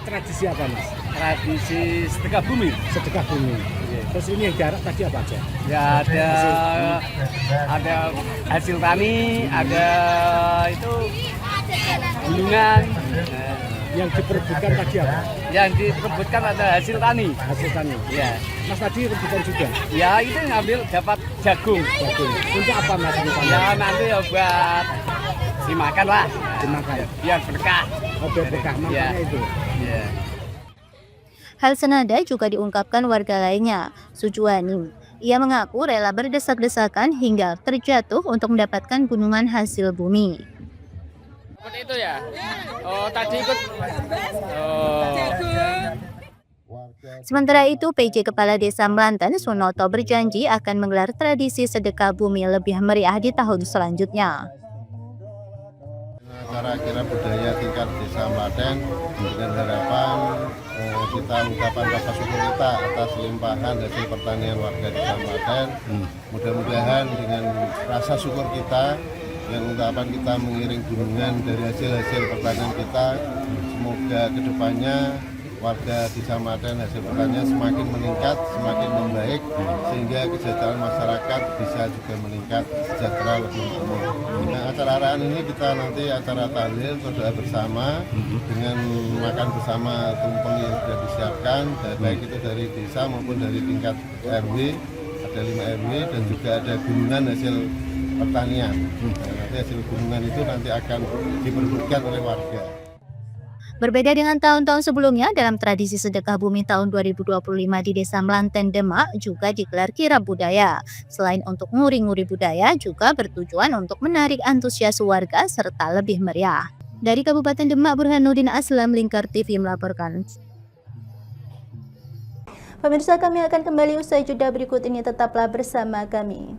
Tradisi apa, Mas? Tradisi sedekah bumi. Sedekah bumi. Terus ini yang diharap tadi apa aja? Ya ada hasil tani, ada itu gunungan. Yang diperebutkan tadi apa? Yang diperebutkan ada hasil tani. Hasil tani. Ya. Mas tadi rebutan juga? Ya itu ngambil dapat jagung. Jagung. Untuk apa Mas? Ya nanti ya buat dimakan lah. Dimakan. Biar berkah. Oh, biar berkah makanya ya. Itu. Ya. Hal senada juga diungkapkan warga lainnya, Sujuani. Ia mengaku rela berdesak-desakan hingga terjatuh untuk mendapatkan gunungan hasil bumi. Seperti itu ya? Oh, tadi ikut. Sementara itu, PJ Kepala Desa Melanten, Sunoto, berjanji akan menggelar tradisi sedekah bumi lebih meriah di tahun selanjutnya. Acara kira budaya tingkat Desa Melanten dengan harapan kita mengucapkan rasa syukur kita atas limpahan hasil pertanian warga Desa Melanten. Mudah-mudahan dengan rasa syukur kita Dengan ungkapan kita mengiring gunungan dari hasil-hasil pertanian kita, semoga kedepannya warga Desa Maten hasil pertanian semakin meningkat, semakin membaik, sehingga kesejahteraan masyarakat bisa juga meningkat, sejahtera lebih umum. Nah, acara arahan ini kita nanti acara tahlil berdoa bersama dengan makan bersama tumpeng yang sudah disiapkan, baik itu dari desa maupun dari tingkat RW, ada 5 RW dan juga ada gunungan hasil pertanian. Nah, nanti hasil gunungan itu nanti akan diperbutkan oleh warga. Berbeda dengan tahun-tahun sebelumnya, dalam tradisi sedekah bumi tahun 2025 di Desa Melanten Demak juga digelar kirab budaya. Selain untuk nguri-nguri budaya, juga bertujuan untuk menarik antusias warga serta lebih meriah. Dari Kabupaten Demak, Burhanuddin Aslam, Lingkar TV melaporkan. Pemirsa, kami akan kembali usai jeda berikut ini, tetaplah bersama kami.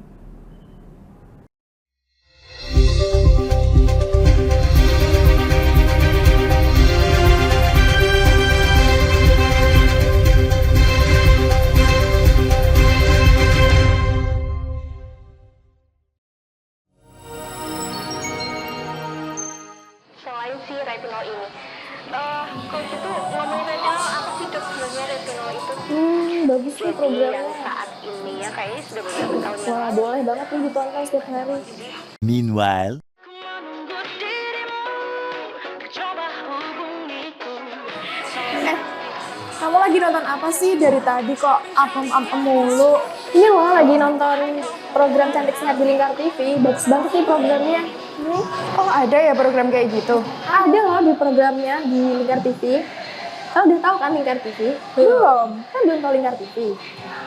Selain si retinol ini, coach itu ngomongin retinol apa sih dok sebenarnya retinol itu? Bagus sih programnya. Yang saat ini ya kayaknya sudah beberapa tahun yang Wah, boleh banget nih ditonton setiap hari. Meanwhile, Kamu lagi nonton apa sih dari tadi kok apem-apem mulu? Ini loh lagi nonton program Cantik Sehat di Lingkar TV. Bagus banget sih programnya. Oh, ada ya program kayak gitu? Ada loh di programnya di Lingkar TV. Kau udah tahu kan Lingkar TV? Belum. Kan belum tahu Lingkar TV.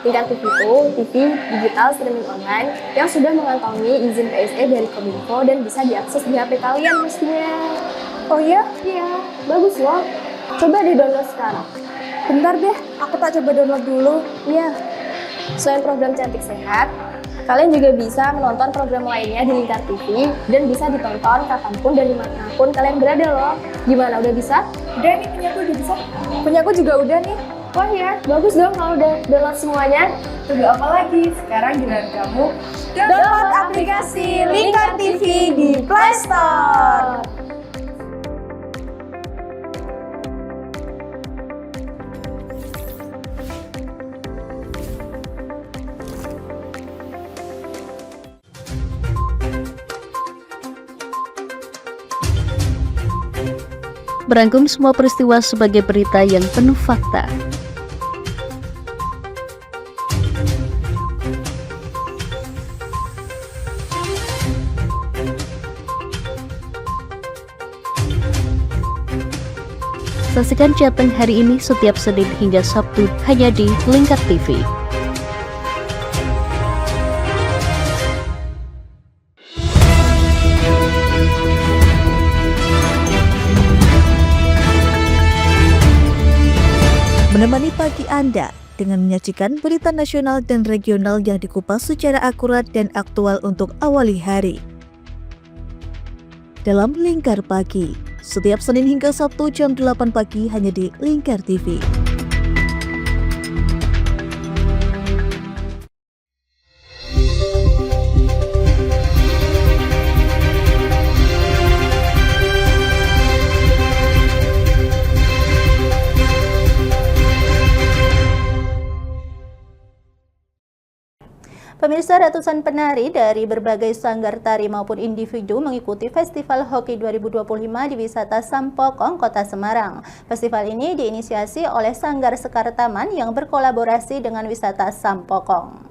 Lingkar TV itu TV digital streaming online yang sudah mengantongi izin PSE dari Kominfo dan bisa diakses di HP kalian mestinya. Oh iya? Iya, bagus loh. Coba di-download sekarang. Bentar deh, aku tak coba download dulu. Iya. Selain program Cantik Sehat, kalian juga bisa menonton program lainnya di Lingkar TV dan bisa ditonton kapanpun dan dimanapun kalian berada loh. Gimana, udah bisa? Udah nih, punyaku udah bisa. Punyaku juga udah nih. Wah ya, bagus dong kalau udah download semuanya. Tunggu apa lagi? Sekarang giliran kamu download aplikasi Lingkar TV di Play Store. Merangkum semua peristiwa sebagai berita yang penuh fakta. Saksikan Jateng hari ini setiap Senin hingga Sabtu hanya di Lingkar TV. Menemani pagi Anda dengan menyajikan berita nasional dan regional yang dikupas secara akurat dan aktual untuk awali hari. Dalam Lingkar Pagi, setiap Senin hingga Sabtu jam 8 pagi hanya di Lingkar TV. Pemirsa, ratusan penari dari berbagai sanggar tari maupun individu mengikuti Festival Hoki 2025 di Wisata Sampokong, Kota Semarang. Festival ini diinisiasi oleh Sanggar Sekar Taman yang berkolaborasi dengan Wisata Sampokong.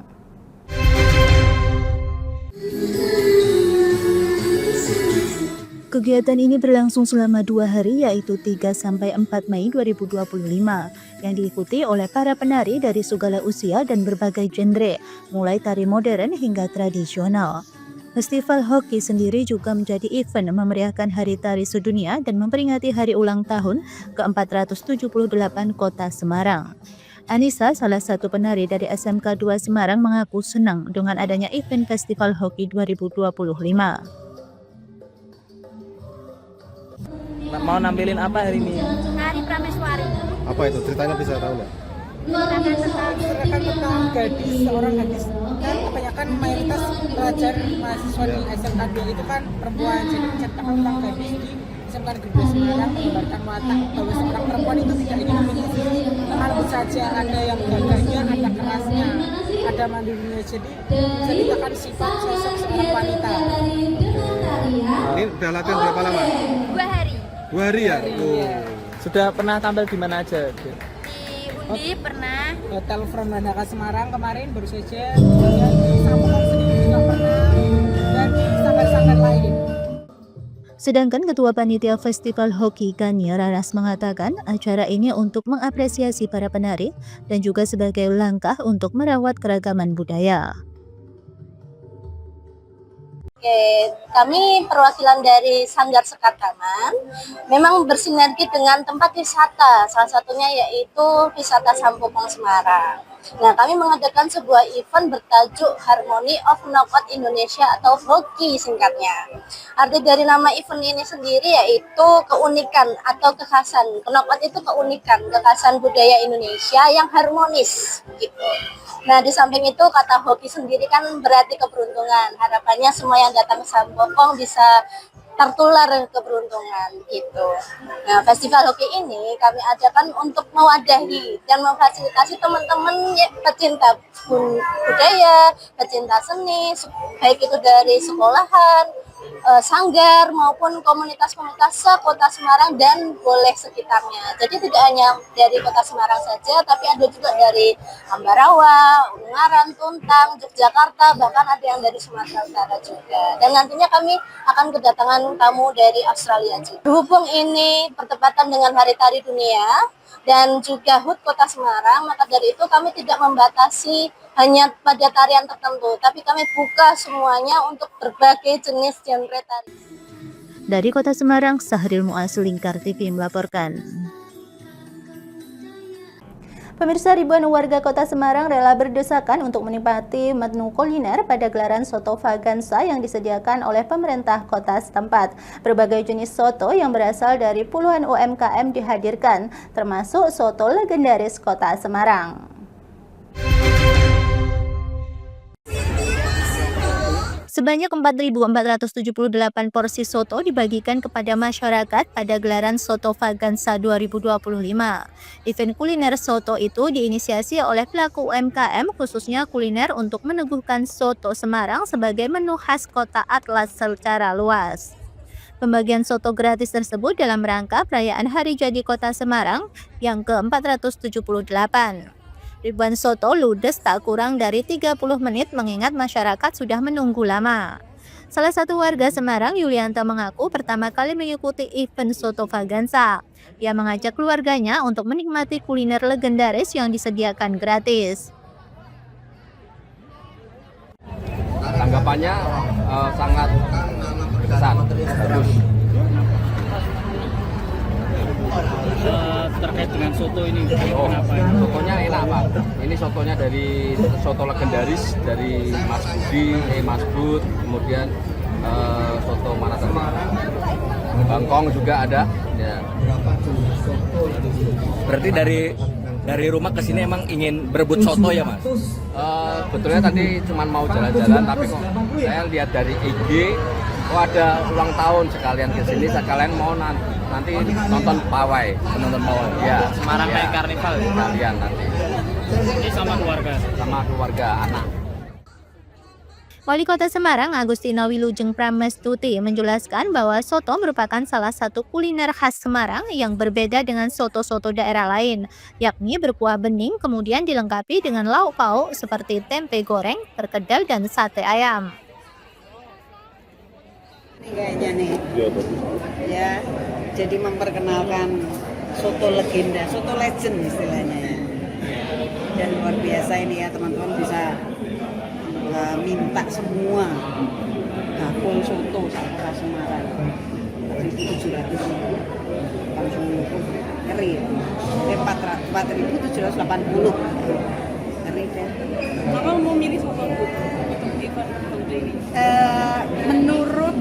Kegiatan ini berlangsung selama 2 hari, yaitu 3–4 Mei 2025, yang diikuti oleh para penari dari segala usia dan berbagai genre, mulai tari modern hingga tradisional. Festival Hoki sendiri juga menjadi event memeriahkan Hari Tari Sedunia dan memperingati hari ulang tahun ke-478 Kota Semarang. Anissa, salah satu penari dari SMK 2 Semarang, mengaku senang dengan adanya event Festival Hoki 2025. Mau nampilin apa hari ini? Nari Prameswari. Apa itu? Ceritanya bisa tahu nggak? Gerakan tentang gadis, seorang gadis. Dan apa yang kebanyakan mayoritas pelajar mahasiswa di SMK 2 itu kan perempuan, jadi menceritakan tentang gadis di SMK Negeri 2 Semarang menggambarkan watak bahwa seorang perempuan itu tidak ingin memiliki hal saja, ada yang gagahnya, ada kerasnya, ada mandirinya, jadi menceritakan sifat sosok seorang wanita. Ini udah latihan berapa lama? 2 hari. 2 hari ya? Sudah pernah tampil di mana aja? Di Undi pernah. Hotel From Bandara Semarang kemarin baru saja, kemudian di Sampokong sendiri juga pernah, dan di sanggar-sanggar lain. Sedangkan Ketua Panitia Festival Hoki Kania Raras mengatakan acara ini untuk mengapresiasi para penari dan juga sebagai langkah untuk merawat keragaman budaya. Oke, kami perwakilan dari Sanggar Sekar Taman memang bersinergi dengan tempat wisata, salah satunya yaitu wisata Sampokong Semarang. Nah, kami mengadakan sebuah event bertajuk Harmony of Knockout Indonesia atau Hoki singkatnya. Arti dari nama event ini sendiri yaitu keunikan atau kekhasan. Knockout itu keunikan, kekhasan budaya Indonesia yang harmonis gitu. Nah, di samping itu kata hoki sendiri kan berarti keberuntungan. Harapannya semua yang datang ke Sampokong bisa tertular keberuntungan gitu. Nah, festival hoki ini kami adakan untuk mewadahi dan memfasilitasi teman-teman pecinta budaya, pecinta seni, baik itu dari sekolahan, sanggar maupun komunitas-komunitas se-Kota Semarang dan boleh sekitarnya. Jadi tidak hanya dari Kota Semarang saja, tapi ada juga dari Ambarawa, Ungaran, Tuntang, Yogyakarta, bahkan ada yang dari Sumatera Utara juga. Dan nantinya kami akan kedatangan tamu dari Australia juga. Berhubung ini bertepatan dengan Hari Tari Dunia dan juga HUT Kota Semarang, maka dari itu kami tidak membatasi hanya pada tarian tertentu, tapi kami buka semuanya untuk berbagai jenis genre tari. Dari Kota Semarang, Sahril Mu'az, Lingkar TV melaporkan. Pemirsa, ribuan warga Kota Semarang rela berdesakan untuk menikmati menu kuliner pada gelaran Soto Vagansa yang disediakan oleh pemerintah kota setempat. Berbagai jenis soto yang berasal dari puluhan UMKM dihadirkan, termasuk soto legendaris Kota Semarang. Sebanyak 4.478 porsi soto dibagikan kepada masyarakat pada gelaran Soto Vagansa 2025. Event kuliner soto itu diinisiasi oleh pelaku UMKM, khususnya kuliner untuk meneguhkan soto Semarang sebagai menu khas kota Atlas secara luas. Pembagian soto gratis tersebut dalam rangka perayaan Hari Jadi Kota Semarang yang ke-478. Ribuan soto ludes tak kurang dari 30 menit mengingat masyarakat sudah menunggu lama. Salah satu warga Semarang, Yulianto, mengaku pertama kali mengikuti event Soto Vagansa. Ia mengajak keluarganya untuk menikmati kuliner legendaris yang disediakan gratis. Tanggapannya sangat berkesan, bagus. Terkait dengan soto ini, kenapa? Sotonya enak Pak. Ini sotonya dari soto legendaris dari Mas Budi, Mas Bud, kemudian soto mana tadi? Bangkong juga ada. Ya. Berarti dari rumah ke sini emang ingin berebut soto ya Mas? Betulnya tadi cuma mau jalan-jalan, tapi kok saya lihat dari IG, ada ulang tahun sekalian ke sini, sekalian mau nanti nonton pawai, penonton pawai. Ya, Semarang ya, kayak karnival sekalian nanti. Ini sama keluarga, anak. Wali Kota Semarang Agustina Wilujeng Pramestuti menjelaskan bahwa soto merupakan salah satu kuliner khas Semarang yang berbeda dengan soto-soto daerah lain, yakni berkuah bening kemudian dilengkapi dengan lauk pauk seperti tempe goreng, perkedel, dan sate ayam. Ini kayaknya nih, ya, jadi memperkenalkan soto legenda, soto legend istilahnya ya. Dan luar biasa ini ya, teman-teman bisa minta semua bakul soto Kota Semarang 1.700 langsung ngeri ya. 4.780 ngeri deh. Apa mau milih soto untuk event ini? Menurut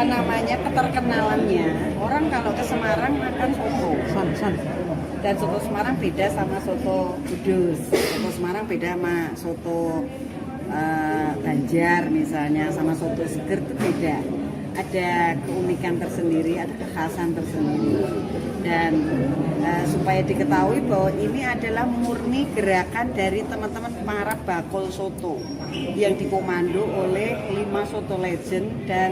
namanya keterkenalannya. Orang kalau ke Semarang makan soto. Dan soto Semarang beda sama soto Kudus. Soto Semarang beda sama soto Banjar misalnya, sama soto Seger itu beda. Ada keunikan tersendiri, ada kekhasan tersendiri. Dan supaya diketahui bahwa ini adalah murni gerakan dari teman-teman para bakul soto yang dikomando oleh 5 soto legend dan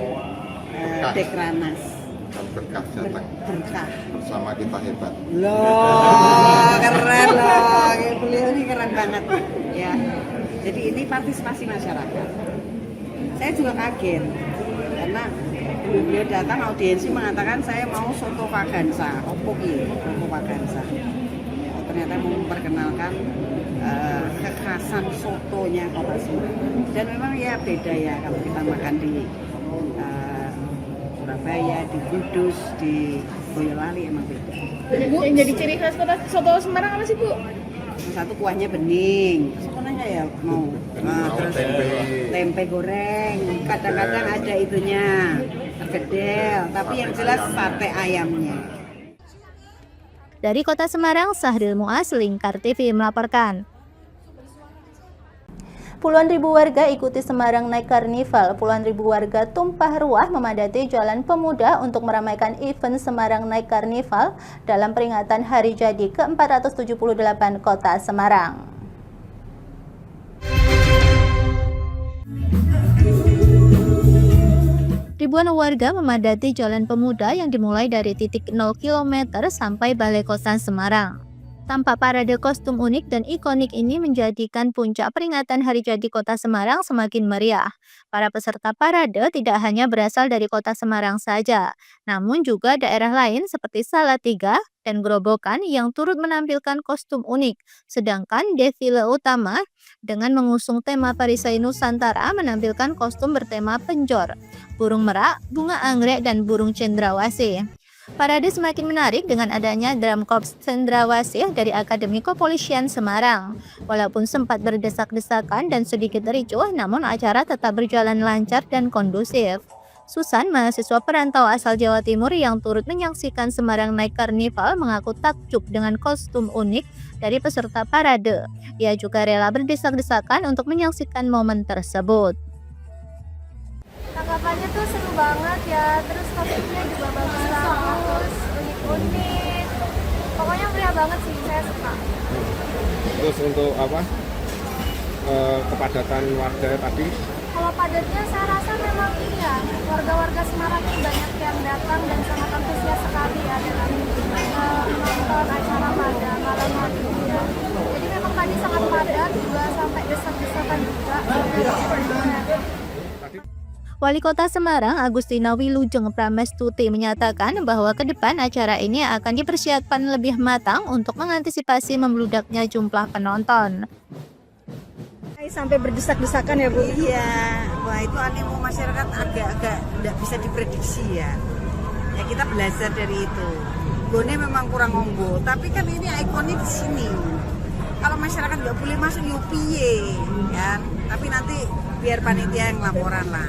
Dekranas. Berkah Berkah bersama kita hebat. Loh, keren loh. Beliau ini keren banget ya. Jadi ini partisipasi masyarakat. Saya juga kaget karena beliau datang audiensi mengatakan saya mau soto Vagansa. Soto Vagansa. Oh, ternyata mau memperkenalkan kekhasan sotonya Kota Semarang. Dan memang ya beda ya kalau kita makan di Surabaya, di Kudus, di Boyolali emang beda. Bu, yang jadi ciri khas kota soto Semarang apa sih, Bu? Satu kuahnya bening, sebenarnya ya mau. Nah, terus tempe goreng, kadang-kadang ada itunya, perkedel, tapi yang jelas sate ayamnya. Dari Kota Semarang, Sahril Muas, Lingkar TV melaporkan. Puluhan ribu warga ikuti Semarang Night Carnival. Puluhan ribu warga tumpah ruah memadati Jalan Pemuda untuk meramaikan event Semarang Night Carnival dalam peringatan Hari Jadi ke-478 Kota Semarang. Ribuan warga memadati Jalan Pemuda yang dimulai dari titik 0 km sampai Balai Kota Semarang. Tampak parade kostum unik dan ikonik ini menjadikan puncak peringatan Hari Jadi Kota Semarang semakin meriah. Para peserta parade tidak hanya berasal dari Kota Semarang saja, namun juga daerah lain seperti Salatiga dan Grobogan yang turut menampilkan kostum unik. Sedangkan defile utama dengan mengusung tema Perisai Nusantara menampilkan kostum bertema penjor, burung merak, bunga anggrek, dan burung cendrawasih. Parade semakin menarik dengan adanya drum corps cendrawasih dari Akademi Kepolisian Semarang. Walaupun sempat berdesak-desakan dan sedikit ricuh, namun acara tetap berjalan lancar dan kondusif. Susan, mahasiswa perantau asal Jawa Timur yang turut menyaksikan Semarang Night Carnival, mengaku takjub dengan kostum unik dari peserta parade. Ia juga rela berdesak-desakan untuk menyaksikan momen tersebut. Tanggapannya tuh seru banget ya, terus kostumnya juga bagus-bagus, unik-unik. Pokoknya meriah banget sih, saya suka. Terus untuk apa? Kepadatan warga tadi? Kalau padatnya saya rasa memang ini ya, warga-warga Semarang ini banyak yang datang dan sangat antusias sekali ya dalam menonton acara pada malam hari ini ya. Jadi memang tadi sangat padat juga sampai desak-desakan juga. Wali Kota Semarang Agustina Wilujeng Pramestuti menyatakan bahwa ke depan acara ini akan dipersiapkan lebih matang untuk mengantisipasi membludaknya jumlah penonton. Sampai berdesak-desakan ya Bu? Iya, wah itu animo masyarakat agak-agak tidak bisa diprediksi ya. Ya kita belajar dari itu. Gone memang kurang ngombo, tapi kan ini ikonik di sini. Kalau masyarakat nggak boleh masuk piye, kan? Tapi nanti biar panitia yang laporan lah.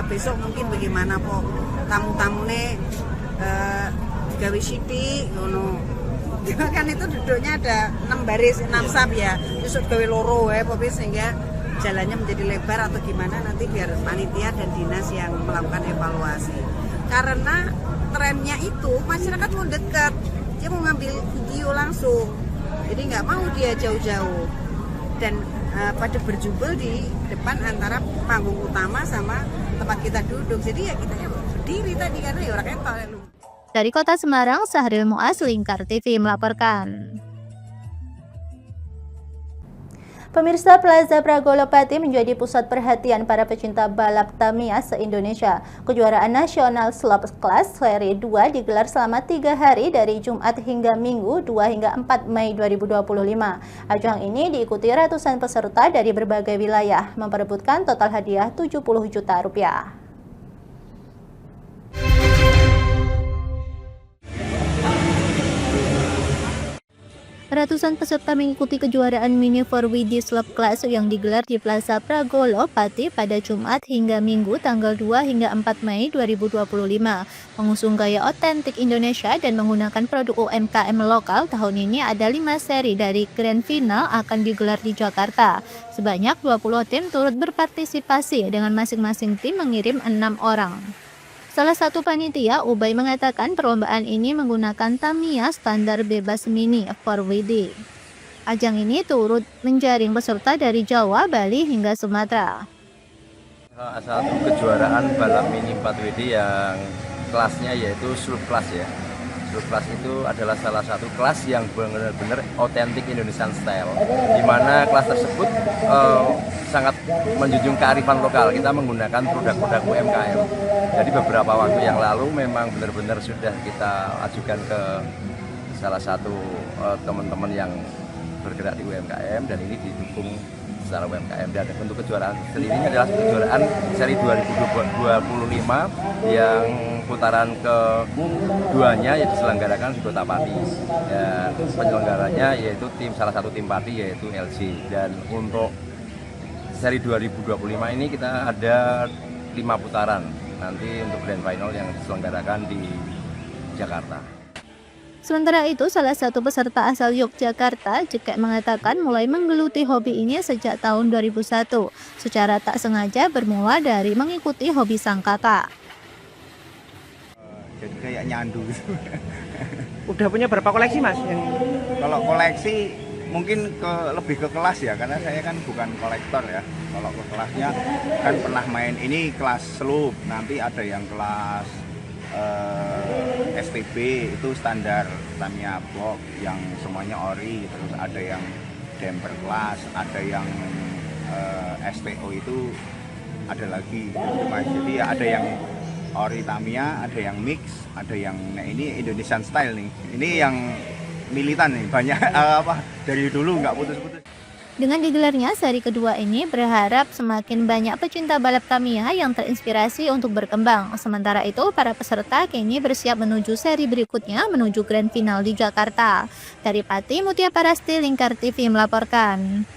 Besok mungkin bagaimana kok tamu-tamune gawe sithik ngono. Kan itu duduknya ada 6 baris, 6 sab ya. Terus gawe loro wae apa sehingga jalannya menjadi lebar atau gimana nanti biar panitia dan dinas yang melakukan evaluasi. Karena trennya itu masyarakat mau dekat, dia mau ngambil video langsung. Jadi nggak mau dia jauh-jauh. Dan pada berjubel di depan antara panggung utama sama tempat kita duduk. Jadi ya kita berdiri tadi karena ya orang ketok ya lu. Dari Kota Semarang, Sahril Muas, Lingkar TV melaporkan. Pemirsa, Plaza Pragolopati menjadi pusat perhatian para pecinta balap Tamiya se-Indonesia. Kejuaraan nasional Slopes Class Seri 2 digelar selama 3 hari dari Jumat hingga Minggu 2 hingga 4 Mei 2025. Ajang ini diikuti ratusan peserta dari berbagai wilayah, memperebutkan total hadiah 70 juta rupiah. Ratusan peserta mengikuti kejuaraan Mini 4WD Slope Class yang digelar di Plaza Pragolo, Pati pada Jumat hingga Minggu tanggal 2 hingga 4 Mei 2025. Mengusung gaya otentik Indonesia dan menggunakan produk UMKM lokal, tahun ini ada 5 seri dari Grand Final akan digelar di Jakarta. Sebanyak 20 tim turut berpartisipasi dengan masing-masing tim mengirim 6 orang. Salah satu panitia, Ubay, mengatakan perlombaan ini menggunakan Tamiya standar bebas Mini 4WD. Ajang ini turut menjaring peserta dari Jawa, Bali, hingga Sumatera. Satu kejuaraan balap Mini 4WD yang kelasnya yaitu Slope Class ya. Slope Class itu adalah salah satu kelas yang benar-benar otentik Indonesian style, di mana kelas tersebut sangat menjunjung kearifan lokal. Kita menggunakan produk-produk UMKM. Jadi beberapa waktu yang lalu memang benar-benar sudah kita ajukan ke salah satu teman-teman yang bergerak di UMKM, dan ini didukung secara UMKM. Dan untuk kejuaraan sendiri ini adalah kejuaraan seri 2025 yang putaran keduanya yang diselenggarakan di Kota Pati, dan penyelenggaranya yaitu salah satu tim Pati yaitu LG. Dan untuk seri 2025 ini kita ada 5 putaran nanti untuk grand final yang diselenggarakan di Jakarta. Sementara itu, salah satu peserta asal Yogyakarta, Jekek, mengatakan mulai menggeluti hobi ini sejak tahun 2001. Secara tak sengaja bermula dari mengikuti hobi sang kakak. Jadi kayak nyandu gitu. Udah punya berapa koleksi, Mas? Kalau koleksi mungkin lebih ke kelas ya, karena saya kan bukan kolektor ya. Kalau ke kelasnya kan pernah main ini kelas slope, nanti ada yang kelas STB itu standar Tamiya box yang semuanya ori, terus ada yang damper kelas, ada yang STO itu ada lagi. Jadi ya ada yang ori Tamiya, ada yang mix, ada yang ini Indonesian style nih. Ini yang militan nih, banyak dari dulu nggak putus-putus. Dengan digelarnya seri kedua ini berharap semakin banyak pecinta balap Tamiya yang terinspirasi untuk berkembang. Sementara itu, para peserta kini bersiap menuju seri berikutnya menuju grand final di Jakarta. Dari Pati, Mutia Parasti, Lingkar TV melaporkan.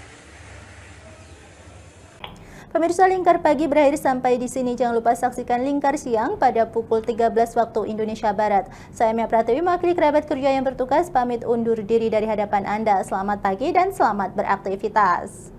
Pemirsa, Lingkar Pagi berakhir sampai di sini. Jangan lupa saksikan Lingkar Siang pada pukul 13 waktu Indonesia Barat. Saya Mia Pratiwi, mewakili kerabat kerja yang bertugas, pamit undur diri dari hadapan Anda. Selamat pagi dan selamat beraktivitas.